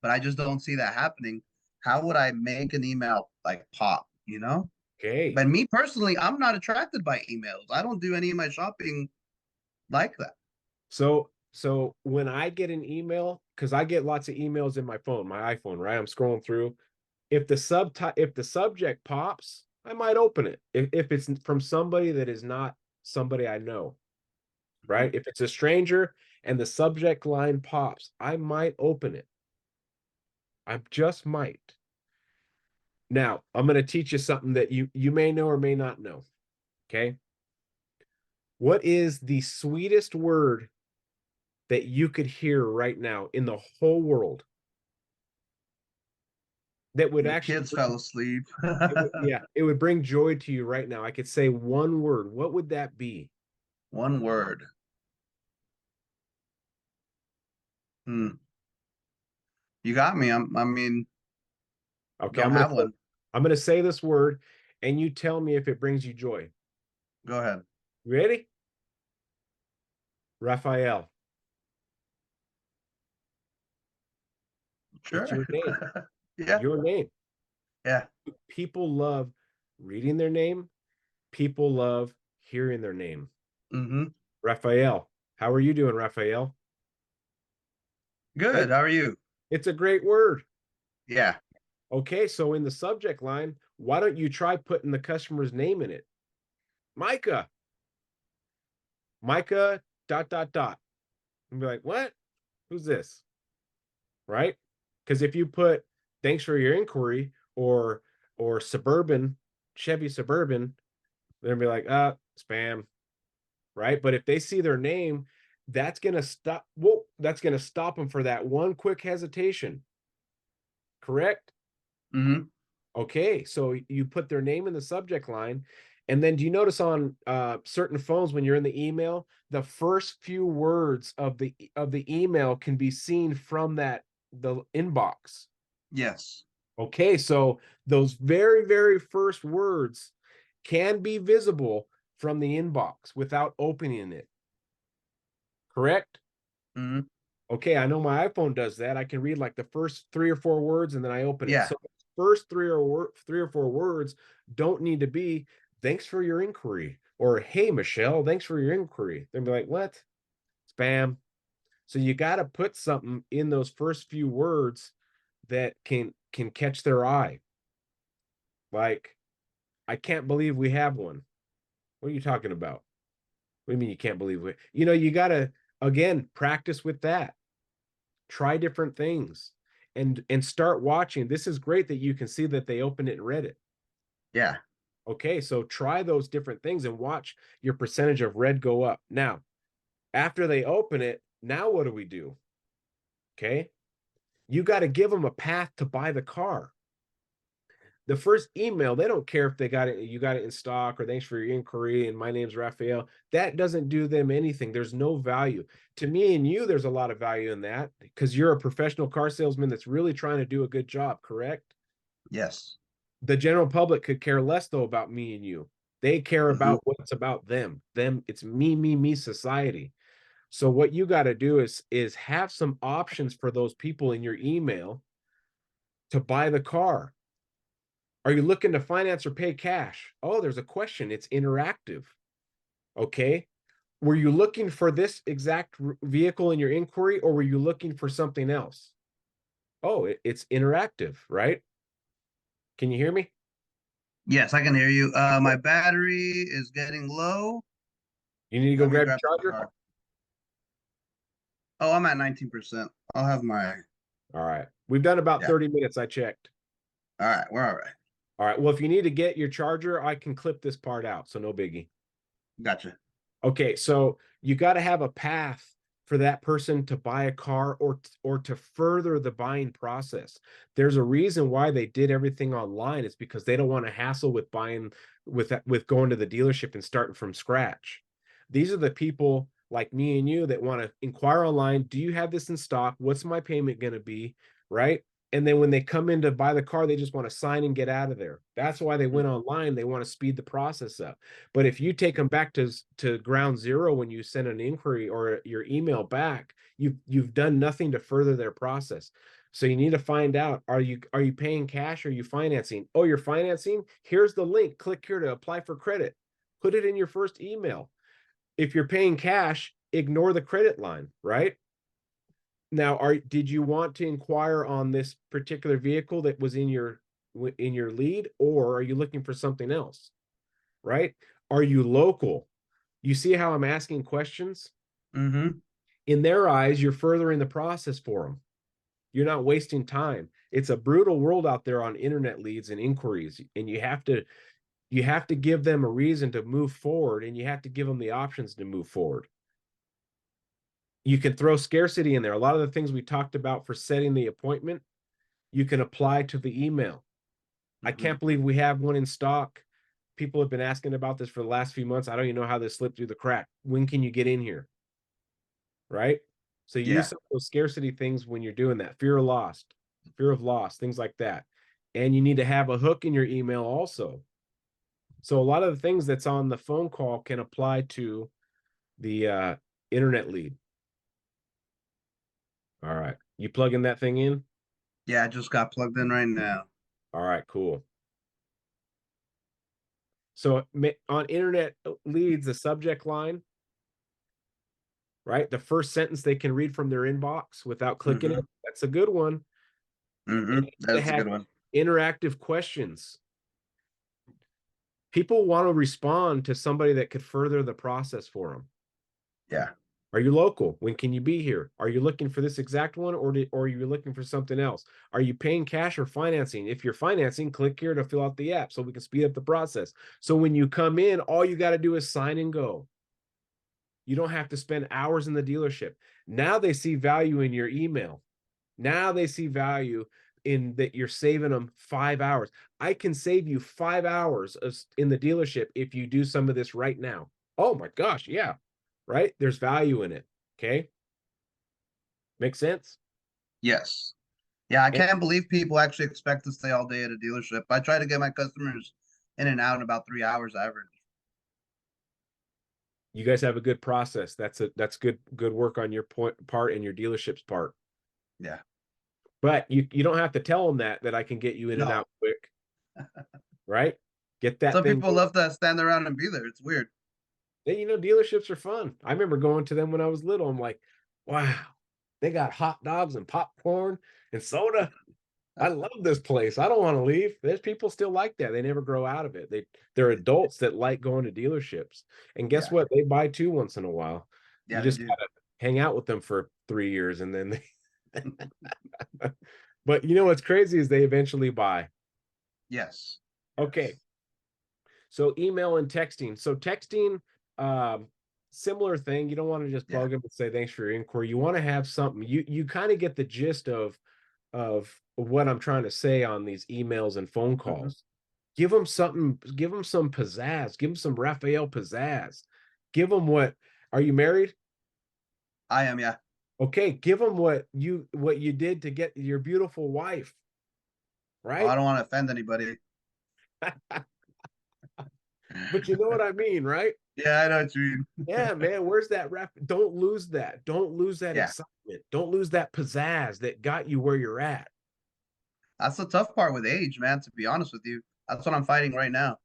But I just don't see that happening. How would I make an email like pop? You know? Okay. But me personally, I'm not attracted by emails. I don't do any of my shopping like that. So when I get an email, because I get lots of emails in my phone, my iPhone, right? I'm scrolling through. If the subject pops, I might open it. If it's from somebody that is not somebody I know, Mhm. right? If it's a stranger and the subject line pops, I might open it. I just might. Now, I'm going to teach you something that you may know or may not know. Okay. What is the sweetest word that you could hear right now in the whole world that would The actually kids fell asleep. yeah, it would bring joy to you right now? I could say one word. What would that be? One word. Hmm. You got me. I mean, Okay, don't have one. I'm gonna say this word, and you tell me if it brings you joy. Go ahead. Ready? Raphael. It's Sure. your name. Yeah. Your name. Yeah. People love reading their name. People love hearing their name. Mm-hmm. Raphael. How are you doing, Raphael? Good. That How are you? it's a great word. Yeah. Okay, so in the subject line, why don't you try putting the customer's name in it? Micah. Micah dot dot dot. And be like, what? Who's this? Right? Because if you put thanks for your inquiry or Suburban, Chevy Suburban, they'll be like, spam, right? But if they see their name, that's gonna stop them for that one quick hesitation. Correct? Mm-hmm. Okay, so you put their name in the subject line, and then do you notice on certain phones when you're in the email, the first few words of the email can be seen from the inbox. Yes. Okay, so those very, very first words can be visible from the inbox without opening it. Correct? Mm-hmm. Okay, I know my iPhone does that. I can read like the first 3 or 4 words and then I open it. Yeah. So first 3 or 4 words don't need to be thanks for your inquiry or hey Michelle, thanks for your inquiry. They'll be like, what? Spam. So you got to put something in those first few words that can catch their eye. Like, I can't believe we have one. What are you talking about? What do you mean you can't believe it? You know, you got to again practice with that. Try different things. and start watching. This is great that you can see that they opened it and read it. Yeah. Okay, so try those different things and watch your percentage of read go up. Now, after they open it, now what do we do? Okay, you got to give them a path to buy the car. The first email, they don't care if they got it, you got it in stock, or thanks for your inquiry, and my name's Rafael. That doesn't do them anything. There's no value. To me and you, there's a lot of value in that because you're a professional car salesman that's really trying to do a good job, correct? Yes. The general public could care less though about me and you. They care Hmm. about what's about them. It's me society. So what you got to do is have some options for those people in your email to buy the car. Are you looking to finance or pay cash? Oh, there's a question. It's interactive. Okay. Were you looking for this exact vehicle in your inquiry, or were you looking for something else? Oh, it's interactive, right? Can you hear me? Yes, I can hear you. My battery is getting low. You need to go Let me grab grab your some charger. charge. Oh, I'm at 19%. I'll have my. All right. We've done about Yeah. 30 minutes. I checked. All right. We're all right. All right. Well, if you need to get your charger, I can clip this part out. So no biggie. Gotcha. Okay. So you got to have a path for that person to buy a car or to further the buying process. There's a reason why they did everything online. It's because they don't want to hassle with buying with going to the dealership and starting from scratch. These are the people like me and you that want to inquire online. Do you have this in stock? What's my payment going to be? Right. And then when they come in to buy the car, they just want to sign and get out of there. That's why they went online. They want to speed the process up. But if you take them back to ground zero when you send an inquiry or your email back, you've done nothing to further their process. So you need to find out, are you paying cash or are you financing? Oh, you're financing? Here's the link. Click here to apply for credit. Put it in your first email. If you're paying cash, ignore the credit line, right? Now, did you want to inquire on this particular vehicle that was in your lead, or are you looking for something else? Right? Are you local? You see how I'm asking questions? Mm-hmm. In their eyes, you're furthering the process for them. You're not wasting time. It's a brutal world out there on internet leads and inquiries, and you have to give them a reason to move forward, and you have to give them the options to move forward. You can throw scarcity in there. A lot of the things we talked about for setting the appointment, you can apply to the email. I Mm-hmm. can't believe we have one in stock. People have been asking about this for the last few months. I don't even know how this slipped through the crack. When can you get in here? Right? So use Yeah. some of those scarcity things when you're doing that. Fear of loss, things like that. And you need to have a hook in your email also. So a lot of the things that's on the phone call can apply to the internet lead. All right. You plugging that thing in? Yeah. I just got plugged in right now. All right, cool. So on internet leads, the subject line, right? The first sentence they can read from their inbox without clicking Mm-hmm. it. That's a good one. Mm-hmm. They That's a have good one. interactive questions. People want to respond to somebody that could further the process for them. Yeah. Are you local? When can you be here? Are you looking for this exact one, or are you looking for something else? Are you paying cash or financing? If you're financing, click here to fill out the app so we can speed up the process. So when you come in, all you got to do is sign and go. You don't have to spend hours in the dealership. Now they see value in your email. Now they see value in that you're saving them 5 hours. I can save you 5 hours in the dealership if you do some of this right now. Oh my gosh, yeah. Right? There's value in it. Okay? Makes sense? Yes. Yeah. I And can't believe people actually expect to stay all day at a dealership. I try to get my customers in and out in about 3 hours average. you guys have a good process. That's good work on your part and your dealership's part. Yeah. But you don't have to tell them that I can get you in and No. out quick, right? Get that Some thing people going. love to stand around and be there. It's weird. Dealerships are fun. I remember going to them when I was little. I'm like, wow, they got hot dogs and popcorn and soda. I love this place. I don't want to leave. There's people still like that. They never grow out of it. They're adults that like going to dealerships. And guess Yeah. what? They buy too once in a while. You Yeah, they just do. gotta hang out with them for 3 years and then they But you know what's crazy is they eventually buy. Yes. Okay. Yes. So email and texting. So texting, um, similar thing. You don't want to just Yeah. plug them and say thanks for your inquiry. You want to have something. You kind of get the gist of what I'm trying to say on these emails and phone Hmm. calls. Give them something, give them some pizzazz, give them some Rafael pizzazz. Give them what, are you married? I am, yeah. Okay, give them what you did to get your beautiful wife, Oh, I right? don't want to offend anybody. But you know what I mean, right? Yeah, I know what you mean. Yeah, man, where's that rap? Don't lose that. Don't lose that Yeah. excitement. Don't lose that pizzazz that got you where you're at. That's the tough part with age, man, to be honest with you. That's what I'm fighting right now.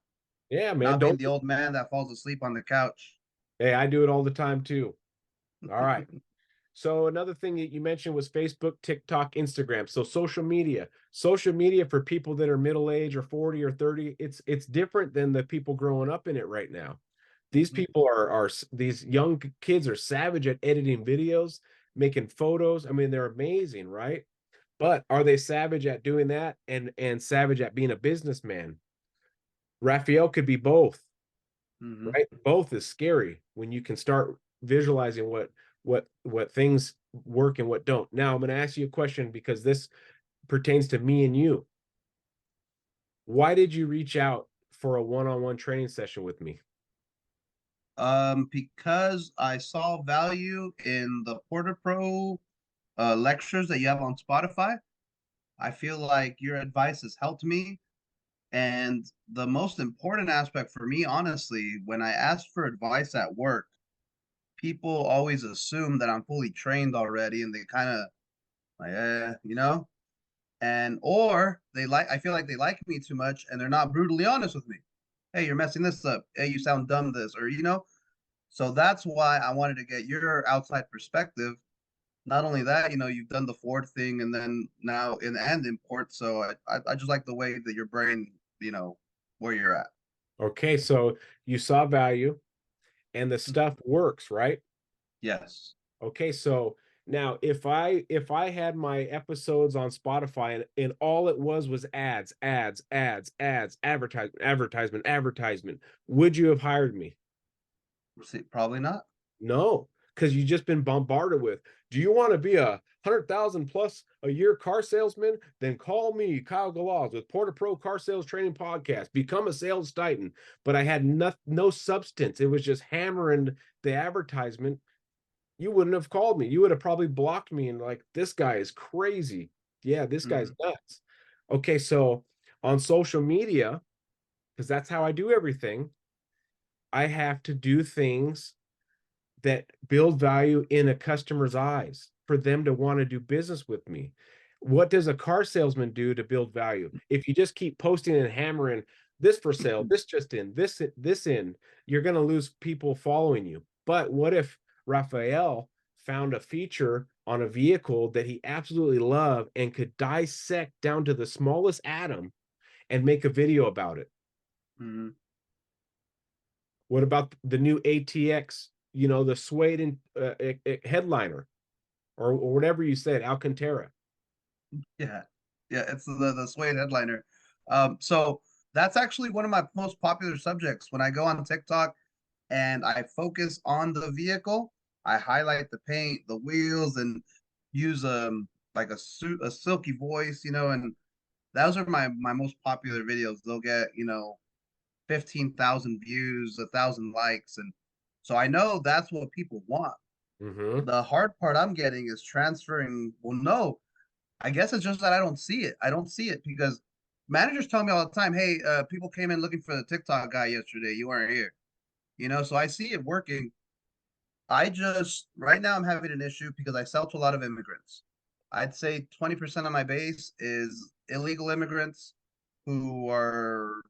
Yeah, man, Not being don't. the old man that falls asleep on the couch. Hey, I do it all the time too. All right. So another thing that you mentioned was Facebook, TikTok, Instagram. So social media for people that are middle age or 40 or 30, it's different than the people growing up in it right now. These Mhm. people are these young kids are savage at editing videos, making photos. I mean, they're amazing, right? But are they savage at doing that and savage at being a businessman? Raphael could be both, Mhm. right? Both is scary when you can start visualizing what things work and what don't. Now I'm going to ask you a question because this pertains to me and you. Why did you reach out for a one-on-one training session with me? Because I saw value in the Poor2Pro lectures that you have on Spotify. I feel like your advice has helped me. And the most important aspect for me, honestly, when I ask for advice at work, people always assume that I'm fully trained already and they kind of like, and or they like, I feel like they like me too much and they're not brutally honest with me. Hey, you're messing this up. Hey, you sound dumb this, or, so that's why I wanted to get your outside perspective. Not only that, you've done the Ford thing and then now in and import. So I just like the way that your brain, where you're at. Okay, so you saw value and the stuff works, right? Yes. Okay, so now if I had my episodes on Spotify and all it was ads, ads, ads, ads, advertisement, advertisement, advertisement, would you have hired me? See, probably not. No, because you've just been bombarded with. Do you want to be a 100,000 plus a year car salesman? Then call me, Kyle Galaz, with Poor2Pro Car Sales Training Podcast. Become a sales titan. But I had no substance. It was just hammering the advertisement. You wouldn't have called me. You would have probably blocked me and like, this guy is crazy. Yeah, this guy's Hmm. nuts. Okay, so on social media, because that's how I do everything, I have to do things that build value in a customer's eyes for them to want to do business with me. What does a car salesman do to build value? If you just keep posting and hammering this for sale, this just in, this in, you're going to lose people following you. But what if Rafael found a feature on a vehicle that he absolutely loved and could dissect down to the smallest atom and make a video about it? Hmm. What about the new ATX, the suede and headliner or whatever you said, Alcantara? Yeah. Yeah. It's the suede headliner. So that's actually one of my most popular subjects. When I go on TikTok and I focus on the vehicle, I highlight the paint, the wheels, and use like a silky voice, and those are my most popular videos. They'll get 15,000 views, 1,000 likes, and so I know that's what people want. Mm-hmm. The hard part I'm getting is transferring. Well, no, I guess it's just that I don't see it. I don't see it because managers tell me all the time, "Hey, people came in looking for the TikTok guy yesterday. You weren't here." So I see it working. I just right now I'm having an issue because I sell to a lot of immigrants. I'd say 20% of my base is illegal immigrants who are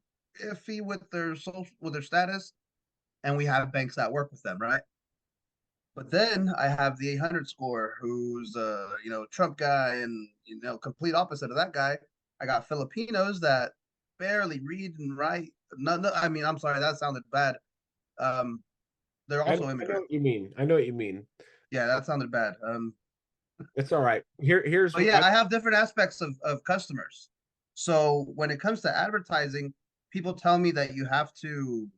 iffy with their social with their status, and we have banks that work with them, right? But then I have the 800 score, who's Trump guy, and complete opposite of that guy. I got Filipinos that barely read and write. No, no, I mean, I'm sorry, that sounded bad. Um, they're I, also I know immigrants. what you mean. I know what you mean. Yeah, that sounded bad. It's all right. Here's But what yeah, I have different aspects of customers. So when it comes to advertising, people tell me that you have to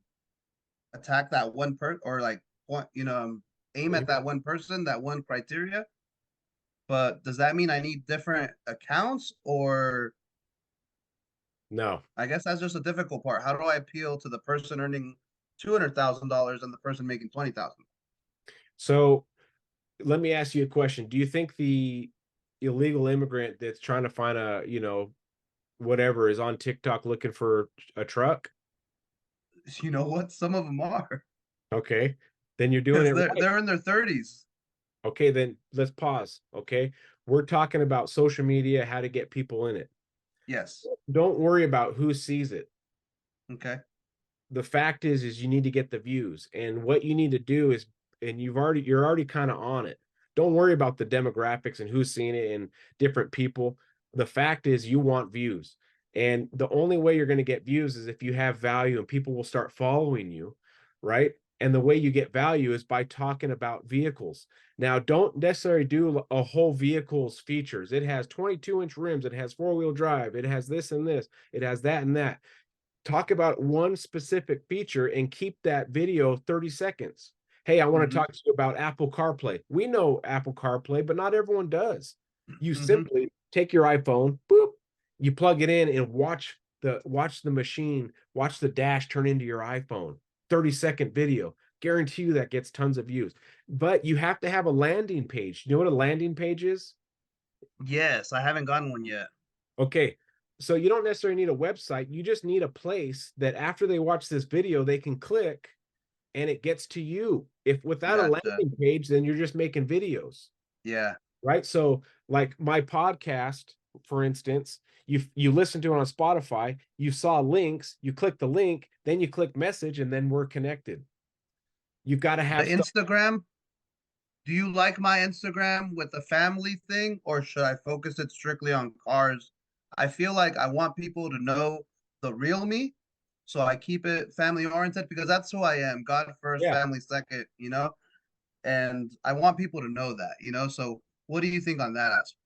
attack that one person or like point, aim at Mhm. that one person, that one criteria. But does that mean I need different accounts, or No. I guess that's just a difficult part. How do I appeal to the person earning $200,000 and the person making 20,000? So let me ask you a question. Do you think the illegal immigrant that's trying to find a, whatever is on TikTok looking for a truck? You know what? Some of them are Okay. Then you're doing because it they're right. they're in their 30s. Okay, then let's pause. Okay. We're talking about social media, how to get people in it. Yes. Don't worry about who sees it. Okay. The fact is you need to get the views. And what you need to do is, and you're already kind of on it. Don't worry about the demographics and who's seeing it and different people. The fact is you want views. And the only way you're going to get views is if you have value and people will start following you, right? And the way you get value is by talking about vehicles. Now, don't necessarily do a whole vehicle's features. It has 22-inch rims, it has four-wheel drive, it has this and this, it has that and that. Talk about one specific feature and keep that video 30 seconds. Hey, I want to Mm-hmm. talk to you about Apple CarPlay. We know Apple CarPlay, but not everyone does. You Mm-hmm. simply take your iPhone, boop, you plug it in and watch the machine, watch the dash turn into your iPhone. 30-second video. Guarantee you that gets tons of views. But you have to have a landing page. You know what a landing page is? Yes, I haven't gotten one yet. Okay. So you don't necessarily need a website. You just need a place that after they watch this video, they can click and it gets to you. If without a Gotcha. landing page, then you're just making videos, Yeah. right? So like my podcast, for instance, you listen to it on Spotify, you saw links, you click the link, then you click message, and then we're connected. You've got to The have stuff. Instagram, do you like my Instagram with the family thing, or should I focus it strictly on cars? I feel like I want people to know the real me, so I keep it family oriented because that's who I am. God first, Yeah. family second, and I want people to know that, So what do you think on that aspect?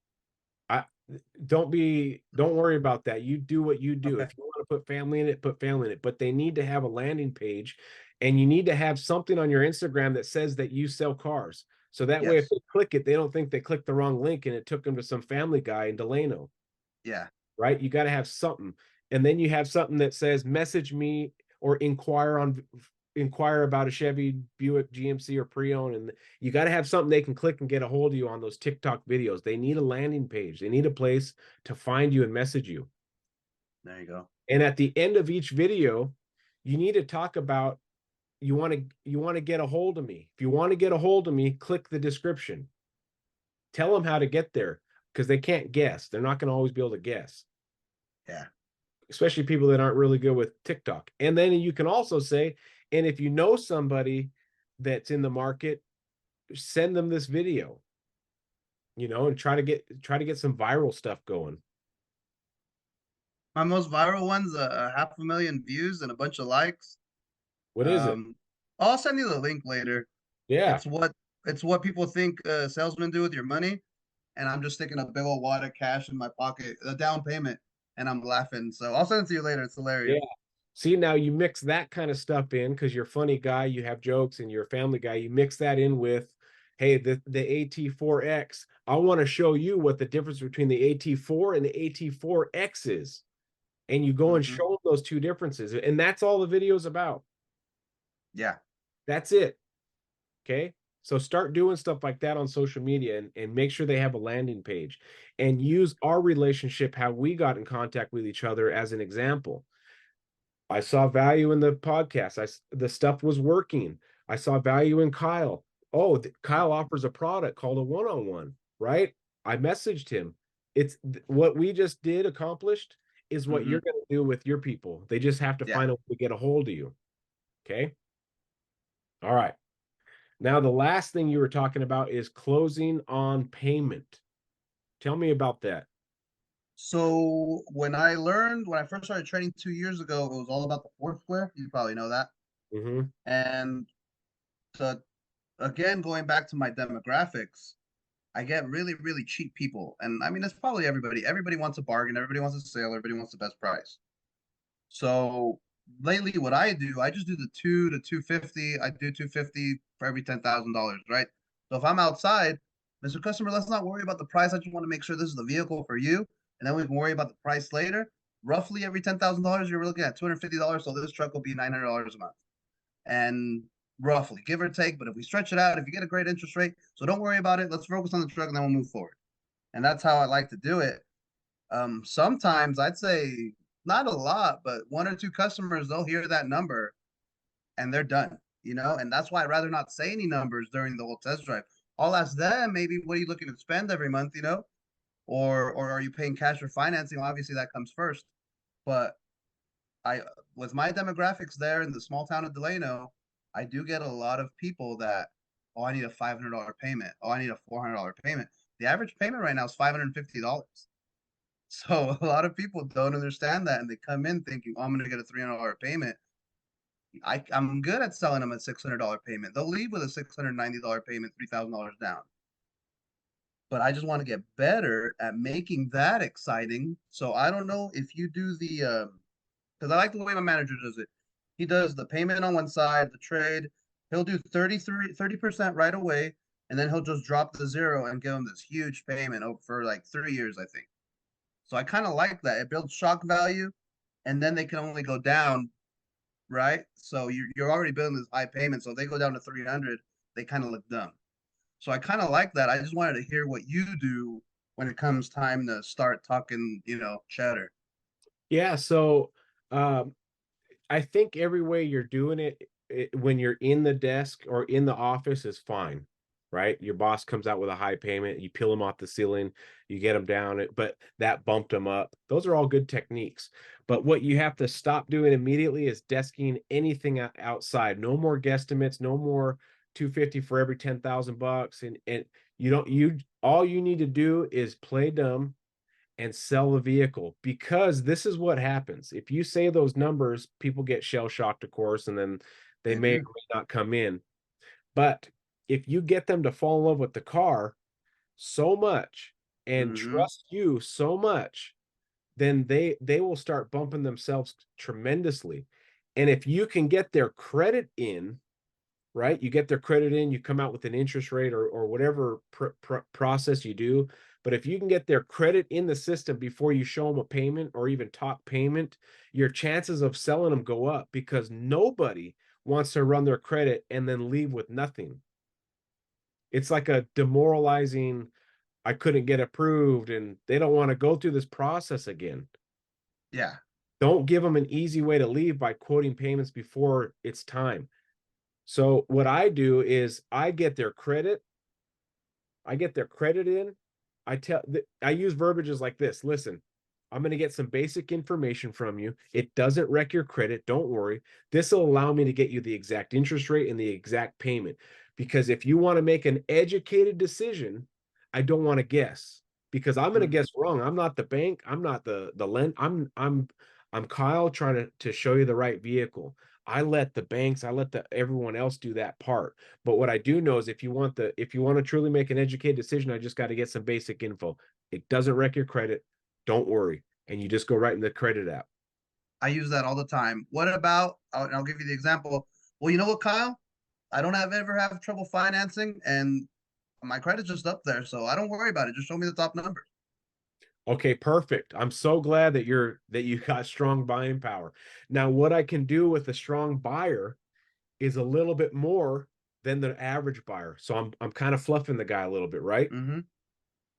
I don't worry about that. You do what you do. Okay. If you want to put family in it, put family in it. But they need to have a landing page and you need to have something on your Instagram that says that you sell cars. So that way, if Yes. they click it, they don't think they clicked the wrong link and it took them to some family guy in Delano, Yeah. right? You got to have something. And then you have something that says message me or inquire about a Chevy, Buick, GMC, or pre-owned. And you got to have something they can click and get a hold of you on those TikTok videos. They need a landing page. They need a place to find you and message you. There you go. And at the end of each video, you need to talk about you want to get a hold of me. If you want to get a hold of me, click the description. Tell them how to get there because they can't guess. They're not going to always be able to guess, Yeah. especially people that aren't really good with TikTok. And then you can also say, and if you know somebody that's in the market, send them this video, and try to get some viral stuff going. My most viral one's a half a million views and a bunch of likes. What is it? Um, I'll send you the link later. Yeah. It's what it's what people think salesmen do with your money, and I'm just sticking a big old wad of cash in my pocket, a down payment, and I'm laughing. So I'll send it to you later. It's Yeah. hilarious. See, now you mix that kind of stuff in because you're a funny guy, you have jokes, and you're a family guy. You mix that in with, hey, the AT4X. I want to show you what the difference between the AT4 and the AT4X is. And you go and Hmm. show them those two differences. And that's all the video's about. Yeah. That's it. Okay. So start doing stuff like that on social media and make sure they have a landing page and use our relationship, how we got in contact with each other as an example. I saw value in the podcast. The stuff was working. I saw value in Kyle. Oh, Kyle offers a product called a one-on-one, right? I messaged him. It's what we just did accomplished is what Hmm. you're going to do with your people. They just have to Yeah. find a way to get a hold of you. Okay. All right. Now, the last thing you were talking about is closing on payment. Tell me about that. So when I first started trading 2 years ago, it was all about the fourth square. You probably know that. Hmm. And the again, going back to my demographics, I get really, really cheap people. And I mean, it's probably everybody. Everybody wants a bargain. Everybody wants a sale. Everybody wants the best price. So lately, what I do, I just do the 2 to 250. I do 250 for every $10,000, right? So if I'm outside, Mr. Customer, let's not worry about the price. I just want to make sure this is the vehicle for you, and then we can worry about the price later. Roughly every $10,000, you're looking at $250. So this truck will be $900 a month, and roughly, give or take. But if we stretch it out, if you get a great interest rate, so don't worry about it. Let's focus on the truck, and then we'll move forward. And that's how I like to do it. Sometimes I'd say not a lot, but one or two customers, they'll hear that number and they're done, and that's why I'd rather not say any numbers during the whole test drive. I'll ask them maybe, what are you looking to spend every month, or are you paying cash or financing? Obviously that comes first. But I, with my demographics there in the small town of Delano, I do get a lot of people that, oh, I need a $500 payment. Oh, I need a $400 payment. The average payment right now is $550. So a lot of people don't understand that, and they come in thinking, "Oh, I'm going to get a $300 payment." I'm good at selling them a $600 payment. They'll leave with a $690 payment, $3,000 down. But I just want to get better at making that exciting. So I don't know if you do the, because I like the way my manager does it. He does the payment on one side, the trade. He'll do 30% right away, and then he'll just drop the zero and give them this huge payment over for like 3 years, I think. So I kind of like that. It builds shock value, and then they can only go down, right? So you're already building this high payment. So if they go down to 300, they kind of look dumb. So I kind of like that. I just wanted to hear what you do when it comes time to start talking, cheddar. Yeah, so um, I think every way you're doing it, when you're in the desk or in the office is fine, right? Your boss comes out with a high payment, you peel them off the ceiling, you get them down, but that bumped them up. Those are all good techniques. But what you have to stop doing immediately is desking anything outside. No more guesstimates, no more 250 for every 10,000 bucks. And you all you need to do is play dumb and sell the vehicle, because this is what happens. If you say those numbers, people get shell shocked, of course, and then they They may or do. may not come in. But if you get them to fall in love with the car so much and Mm-hmm. trust you so much, then they will start bumping themselves tremendously. And if you can get their credit in, right? You get their credit in, you come out with an interest rate or whatever process you do. But if you can get their credit in the system before you show them a payment or even talk payment, your chances of selling them go up, because nobody wants to run their credit and then leave with nothing. It's like a demoralizing, I couldn't get approved, and they don't want to go through this process again. Yeah. Don't give them an easy way to leave by quoting payments before it's time. So what I do is I get their credit in. I use verbiages like this. Listen, I'm going to get some basic information from you. It doesn't wreck your credit. Don't worry. This will allow me to get you the exact interest rate and the exact payment. Because if you want to make an educated decision, I don't want to guess, because I'm going to Mm-hmm. guess wrong. I'm not the bank. I'm not the lend. I'm Kyle trying to show you the right vehicle. I let the banks, I let everyone else do that part. But what I do know is if you want to truly make an educated decision, I just got to get some basic info. It doesn't wreck your credit. Don't worry. And you just go right in the credit app. I use that all the time. What about, I'll give you the example. Well, you know what, Kyle? I don't ever have trouble financing, and my credit's just up there. So I don't worry about it. Just show me the top numbers. Okay, perfect. I'm so glad that you got strong buying power. Now, what I can do with a strong buyer is a little bit more than the average buyer. So I'm kind of fluffing the guy a little bit, right? Mm-hmm.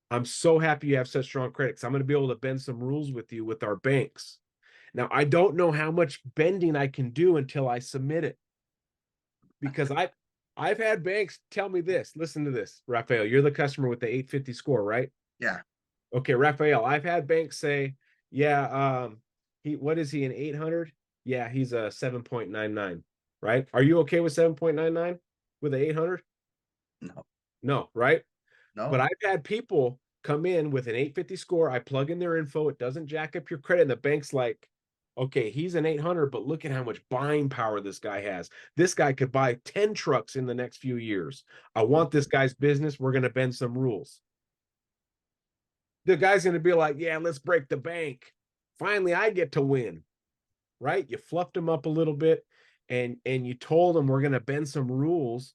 I'm so happy you have such strong credit, 'cause I'm going to be able to bend some rules with you with our banks. Now, I don't know how much bending I can do until I submit it, because I've had banks tell me this. Listen to this, Rafael. You're the customer with the 850 score, right? Yeah. Okay, Rafael. I've had banks say, yeah, what is he, an 800? Yeah, he's a 7.99, right? Are you okay with 7.99 with an 800? No. No, right? But No. I've had people come in with an 850 score. I plug in their info. It doesn't jack up your credit. And the bank's like, Okay, he's an 800, but look at how much buying power this guy has. This guy could buy 10 trucks in the next few years. I want this guy's business. We're going to bend some rules. The guy's going to be like, yeah, let's break the bank. Finally, I get to win, right? You fluffed him up a little bit, and you told him we're going to bend some rules.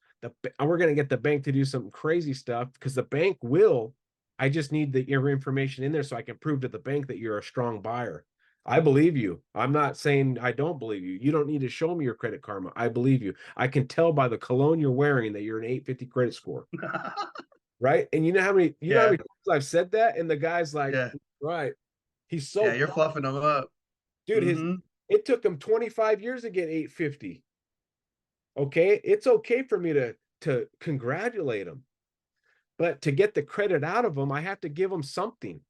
We're going to get the bank to do some crazy stuff because the bank will. I just need your information in there so I can prove to the bank that you're a strong buyer. I believe you. I'm not saying I don't believe you. You don't need to show me your credit karma. I believe you. I can tell by the cologne you're wearing that you're an 850 credit score. Right. And you know how Yeah, many times I've said that, and the guy's like, yeah, right. He's so yeah. You're fluffing them up. dude, Mm-hmm. it took him 25 years to get 850. Okay. It's okay for me to congratulate him, but to get the credit out of him, I have to give him something.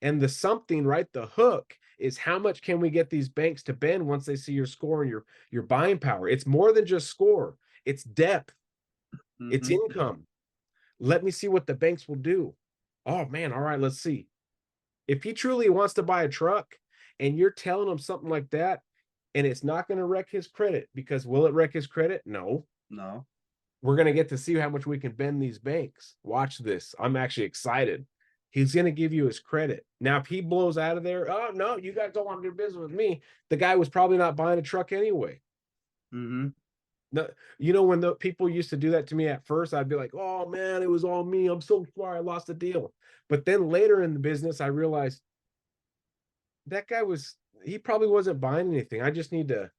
And the something, right? The hook is how much can we get these banks to bend once they see your score and your buying power. It's more than just score, it's depth, it's Mm-hmm. income. Let me see what the banks will do. Oh man, all right, let's see. If he truly wants to buy a truck and you're telling him something like that, and it's not going to wreck his credit, because will it wreck his credit? No. No. We're going to get to see how much we can bend these banks. Watch this. I'm actually excited. He's going to give you his credit. Now, if he blows out of there, oh, no, you guys don't want to do business with me. The guy was probably not buying a truck anyway. Mm-hmm. No, you know, when the people used to do that to me at first, I'd be like, oh, man, it was all me. I'm so sorry. I lost the deal. But then later in the business, I realized that guy he probably wasn't buying anything. I just need to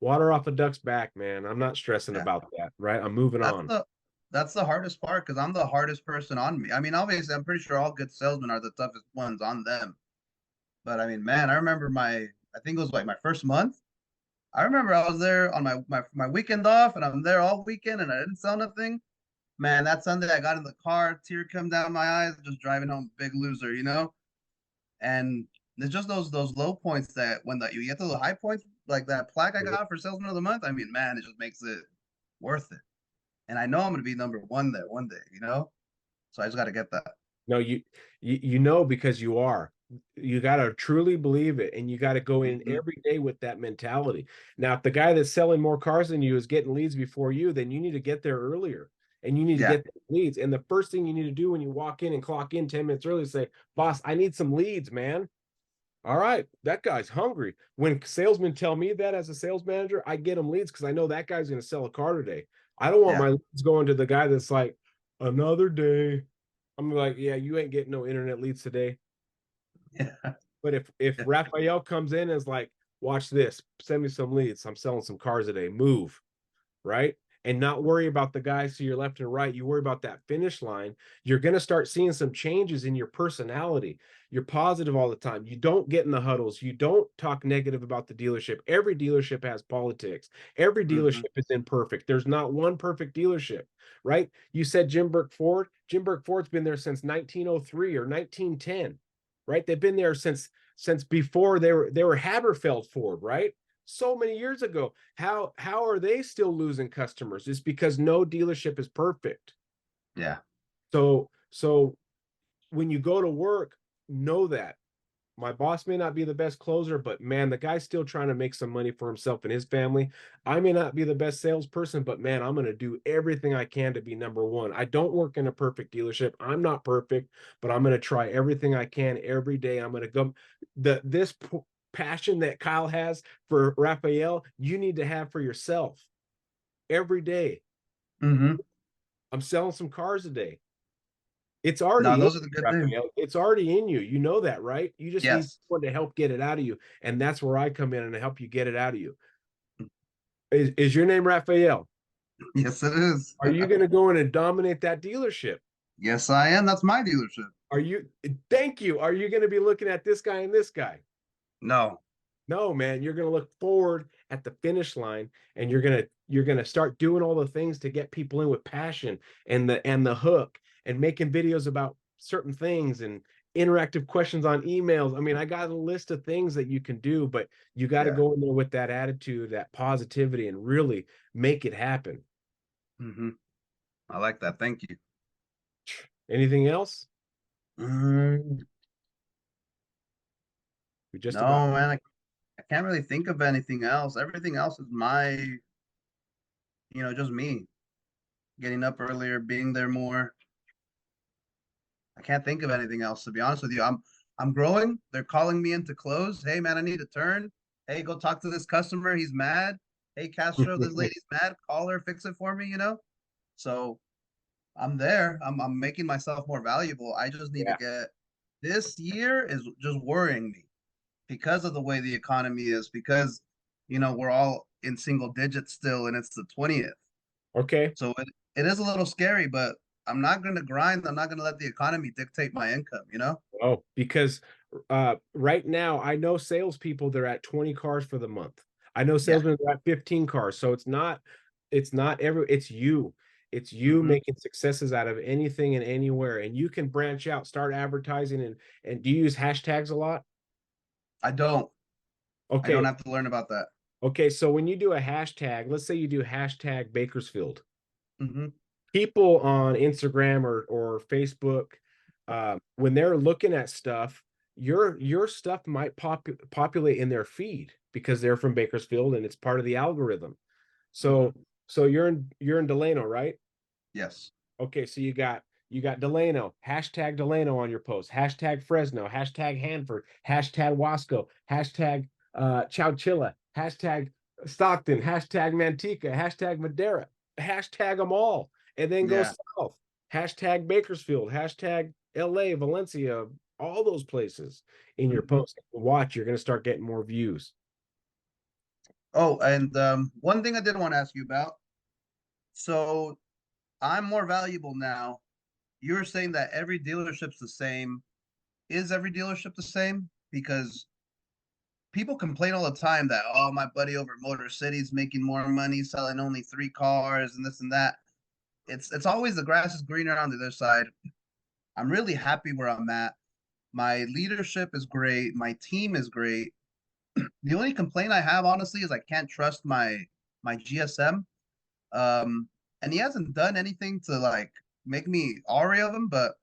water off a duck's back, man. I'm not stressing Yeah. about that, right? I'm moving That's on. the that's the hardest part because I'm the hardest person on me. I mean, obviously, I'm pretty sure all good salesmen are the toughest ones on them. But I mean, man, I remember I think it was like my first month. I remember I was there on my weekend off, and I'm there all weekend, and I didn't sell nothing. Man, that Sunday I got in the car, tear come down my eyes, just driving home, big loser, you know. And it's just those low points that when that you get to the high points, like that plaque I got for Salesman of the Month. I mean, man, it just makes it worth it. And I know I'm gonna be number one there one day, you know. So I just got to get that. No, you know, because you are. You got to truly believe it, and you got to go in Mm-hmm. every day with that mentality. Now, if the guy that's selling more cars than you is getting leads before you, then you need to get there earlier, and you need to Yeah. get the leads. And the first thing you need to do when you walk in and clock in 10 minutes early is say, "Boss, I need some leads, man." All right, that guy's hungry. When salesmen tell me that as a sales manager, I get them leads because I know that guy's going to sell a car today. I don't want Yeah. my leads going to the guy that's like, another day. I'm like, yeah, you ain't getting no internet leads today. Yeah. But if Yeah. Rafael comes in and is like, watch this, send me some leads. I'm selling some cars today. Move, right? And not worry about the guys to your left and right. You worry about that finish line. You're going to start seeing some changes in your personality. You're positive all the time. You don't get in the huddles. You don't talk negative about the dealership. Every dealership has politics. Every Mm-hmm. dealership is imperfect. There's not one perfect dealership, right? You said Jim Burke Ford. Jim Burke Ford's been there since 1903 or 1910, right? They've been there since before they were Haberfeld Ford, right? So many years ago. How are they still losing customers? It's because no dealership is perfect. Yeah. So when you go to work, know that my boss may not be the best closer, but man, the guy's still trying to make some money for himself and his family. I may not be the best salesperson, but man, I'm going to do everything I can to be number one. I don't work in a perfect dealership. I'm not perfect, but I'm going to try everything I can every day. I'm going to go this passion that Kyle has for Rafael, you need to have for yourself every day. Mm-hmm. I'm selling some cars a day. It's No, already in those are the you, good things. Raphael. It's already in you. You know that, right? You just need Yes. someone to help get it out of you. And that's where I come in and help you get it out of you. Is your name Raphael? Yes, it is. Are you going to go in and dominate that dealership? Yes, I am. That's my dealership. Thank you. Are you going to be looking at this guy and this guy? No. No, man, you're going to look forward at the finish line, and you're going to start doing all the things to get people in with passion and the hook, and making videos about certain things and interactive questions on emails. I mean, I got a list of things that you can do, but you got to Yeah. go in there with that attitude, that positivity, and really make it happen. Mm-hmm. I like that. Thank you. Anything else? Um, You're just about No, man, I can't really think of anything else. Everything else is just me getting up earlier, being there more. I can't think of anything else, to be honest with you. I'm growing. They're calling me in to close. Hey man, I need a turn. Hey, go talk to this customer. He's mad. Hey Castro, this lady's mad. Call her, fix it for me. So I'm there. I'm making myself more valuable. I just need to yeah. get this year is just worrying me because of the way the economy is, because we're all in single digits still and it's the 20th. Okay. So it is a little scary, but I'm not going to grind. I'm not going to let the economy dictate my income. Oh, because right now I know salespeople they're at 20 cars for the month. I know Yeah. salesmen are at 15 cars. So it's not it's you. It's you Hmm. making successes out of anything and anywhere. And you can branch out, start advertising and do you use hashtags a lot? I don't. I don't Okay. have to learn about that. Okay. So when you do a hashtag, let's say you do hashtag Bakersfield, Hmm. people on Instagram or Facebook, when they're looking at stuff, your stuff might populate in their feed because they're from Bakersfield and it's part of the algorithm. Hmm. So so you're in Delano, right? Yes. Okay, so you got Delano, hashtag Delano on your post, hashtag Fresno, hashtag Hanford, hashtag Wasco, hashtag Chowchilla, hashtag Stockton, hashtag Manteca, hashtag Madera, hashtag them all, and then go Yeah. south, hashtag Bakersfield, hashtag LA, Valencia, all those places in your Hmm. post. Watch, you're going to start getting more views. Oh, and one thing I did want to ask you about. So I'm more valuable now. You were saying that every dealership's the same. Is every dealership the same? Because people complain all the time that, oh, my buddy over at Motor City's making more money selling only 3 cars and this and that. It's always the grass is greener on the other side. I'm really happy where I'm at. My leadership is great. My team is great. The only complaint I have, honestly, is I can't trust my GSM. Um, and he hasn't done anything to like make me awry of him, but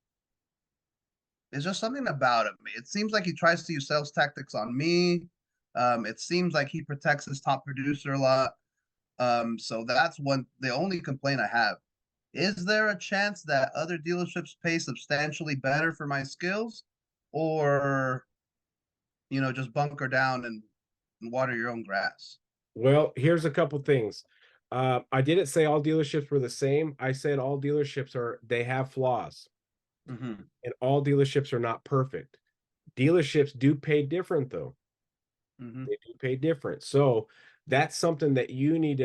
it's just something about him. It seems like he tries to use sales tactics on me. It seems like he protects his top producer a lot. So that's the only complaint I have. Is there a chance that other dealerships pay substantially better for my skills, or just bunker down and water your own grass? Well, here's a couple things. I didn't say all dealerships were the same. I said all dealerships they have flaws, Mm-hmm. and all dealerships are not perfect. Dealerships do pay different though. Mm-hmm. They do pay different. So that's something that you need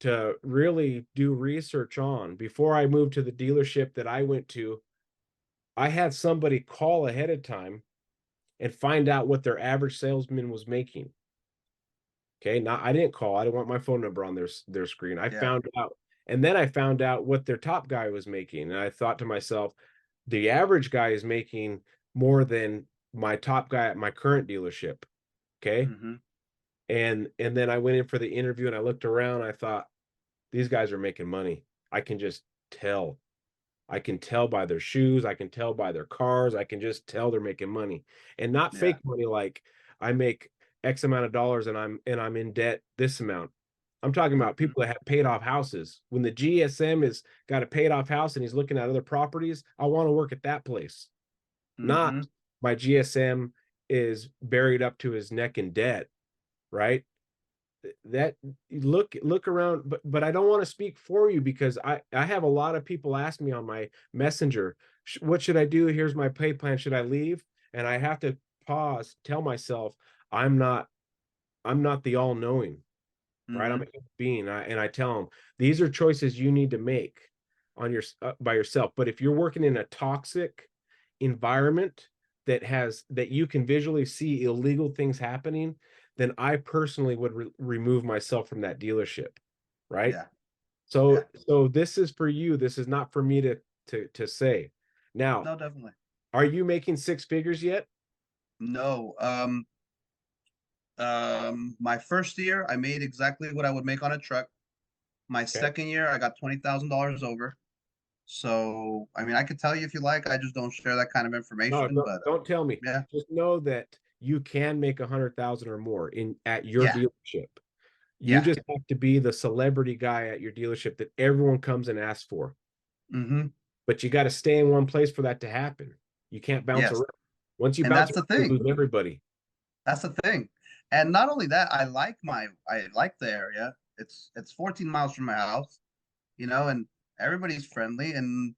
to really do research on. Before I moved to the dealership that I went to, I had somebody call ahead of time and find out what their average salesman was making. Okay, now I didn't call. I didn't want my phone number on their screen. I Yeah. found out, and then I found out what their top guy was making, and I thought to myself, the average guy is making more than my top guy at my current dealership. Okay, Mm-hmm. and then I went in for the interview and I looked around. I thought these guys are making money. I can just tell. I can tell by their shoes. I can tell by their cars. I can just tell they're making money, and not Yeah. fake money like I make X amount of dollars and I'm in debt this amount. I'm talking about Mm-hmm. people that have paid off houses. When the GSM is got a paid off house and he's looking at other properties, I want to work at that place. Not Mm-hmm. my GSM is buried up to his neck in debt, right? That look around, but I don't want to speak for you because I have a lot of people ask me on my messenger, what should I do? Here's my pay plan. Should I leave? And I have to pause, tell myself I'm not I'm not the all-knowing, right? I'm Mm-hmm. a human being. And I tell them these are choices you need to make on your by yourself. But if you're working in a toxic environment that you can visually see illegal things happening, then I personally would remove myself from that dealership, right? Yeah. Yeah. So this is for you. This is not for me to say. Now, No, definitely. are you making six figures yet? No. My first year, I made exactly what I would make on a truck. My Okay. second year, I got $20,000 over. So, I mean, I could tell you if you like. I just don't share that kind of No, information. don't, But don't tell me. yeah. Just know that you can make 100,000 or more at your Yeah. dealership. You Yeah. just have to be the celebrity guy at your dealership that everyone comes and asks for. Hmm. But you got to stay in one place for that to happen. You can't bounce Yes. around. Once you And bounce that's the around, you thing. lose everybody. That's the thing. And not only that, I like the area. It's 14 miles from my house, and everybody's friendly, and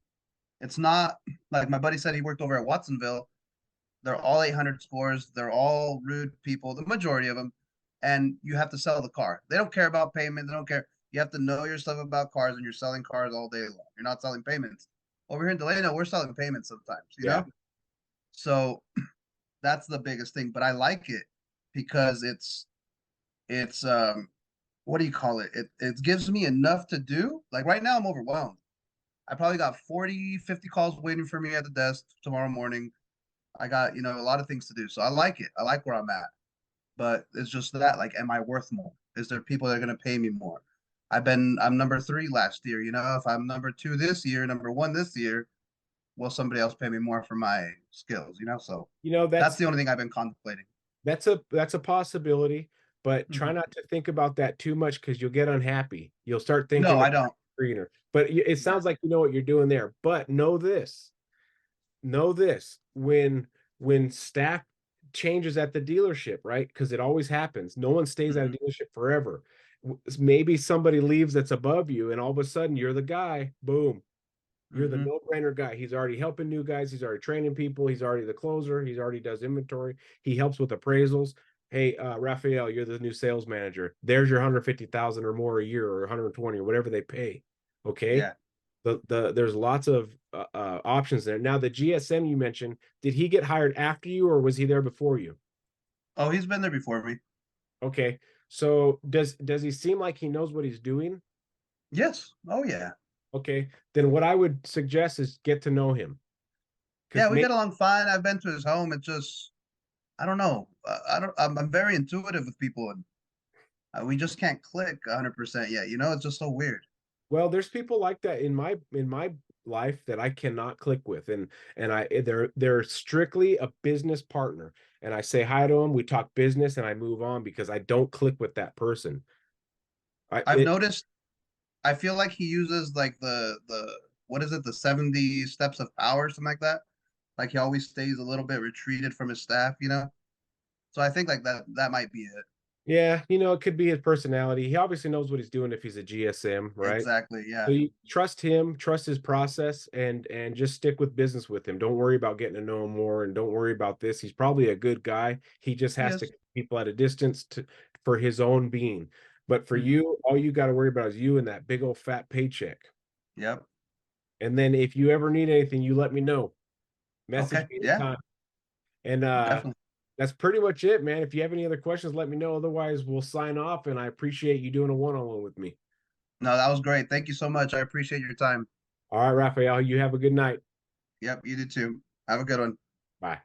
it's not like my buddy said he worked over at Watsonville. They're all 800 scores. They're all rude people, the majority of them. And you have to sell the car. They don't care about payment. They don't care. You have to know your stuff about cars, and you're selling cars all day long. You're not selling payments. Over here in Delano, we're selling payments sometimes. Yeah. So that's the biggest thing. But I like it because it's what do you call it? It gives me enough to do. Like right now I'm overwhelmed. I probably got 40, 50 calls waiting for me at the desk tomorrow morning. I got, a lot of things to do. So I like it. I like where I'm at. But it's just that, like, am I worth more? Is there people that are gonna pay me more? I'm number 3 last year. If I'm number 2 this year, number 1 this year, will somebody else pay me more for my skills? So that's That's the only thing I've been contemplating. that's a possibility, but try Mhm. not to think about that too much because you'll get unhappy. You'll start thinking No, the I don't. greener. But it Yeah. sounds like you know what you're doing there. But know this when staff changes at the dealership, right? Because it always happens. No one stays at a Hmm. dealership forever. Maybe somebody leaves that's above you, and all of a sudden you're the guy. Boom. You're the Hmm. no-brainer guy. He's already helping new guys. He's already training people. He's already the closer. He's already does inventory. He helps with appraisals. Hey, Rafael, you're the new sales manager. There's your 150,000 or more a year, or 120 or whatever they pay. Okay. Yeah. There's lots of options there. Now, the GSM you mentioned, did he get hired after you or was he there before you? Oh, he's been there before me. Okay. So does he seem like he knows what he's doing? Yes. Oh, yeah. Okay. Then what I would suggest is get to know him. Because Yeah, we maybe get along fine. I've been to his home. It's just, I don't know. I don't. I'm very intuitive with people, and we just can't click 100% yet. It's just so weird. Well, there's people like that in my life that I cannot click with, and they're strictly a business partner, and I say hi to them, we talk business, and I move on because I don't click with that person. I I've it noticed. I feel like he uses like the what is it? The 70 steps of power, something like that. Like he always stays a little bit retreated from his staff. So I think like that might be it. Yeah, it could be his personality. He obviously knows what he's doing if he's a GSM, right? Exactly. So Yeah. you trust him, trust his process, and just stick with business with him. Don't worry about getting to know him more, and don't worry about this. He's probably a good guy. He just He has to is. keep people at a distance for his own being. But for Hmm. you, all you got to worry about is you and that big old fat paycheck. Yep. And then if you ever need anything, you let me know. Message Okay. me Yeah. anytime. And Definitely. that's pretty much it, man. If you have any other questions, let me know. Otherwise, we'll sign off. And I appreciate you doing a one-on-one with me. No, that was great. Thank you so much. I appreciate your time. All right, Rafael, you have a good night. Yep. You did too. Have a good one. Bye.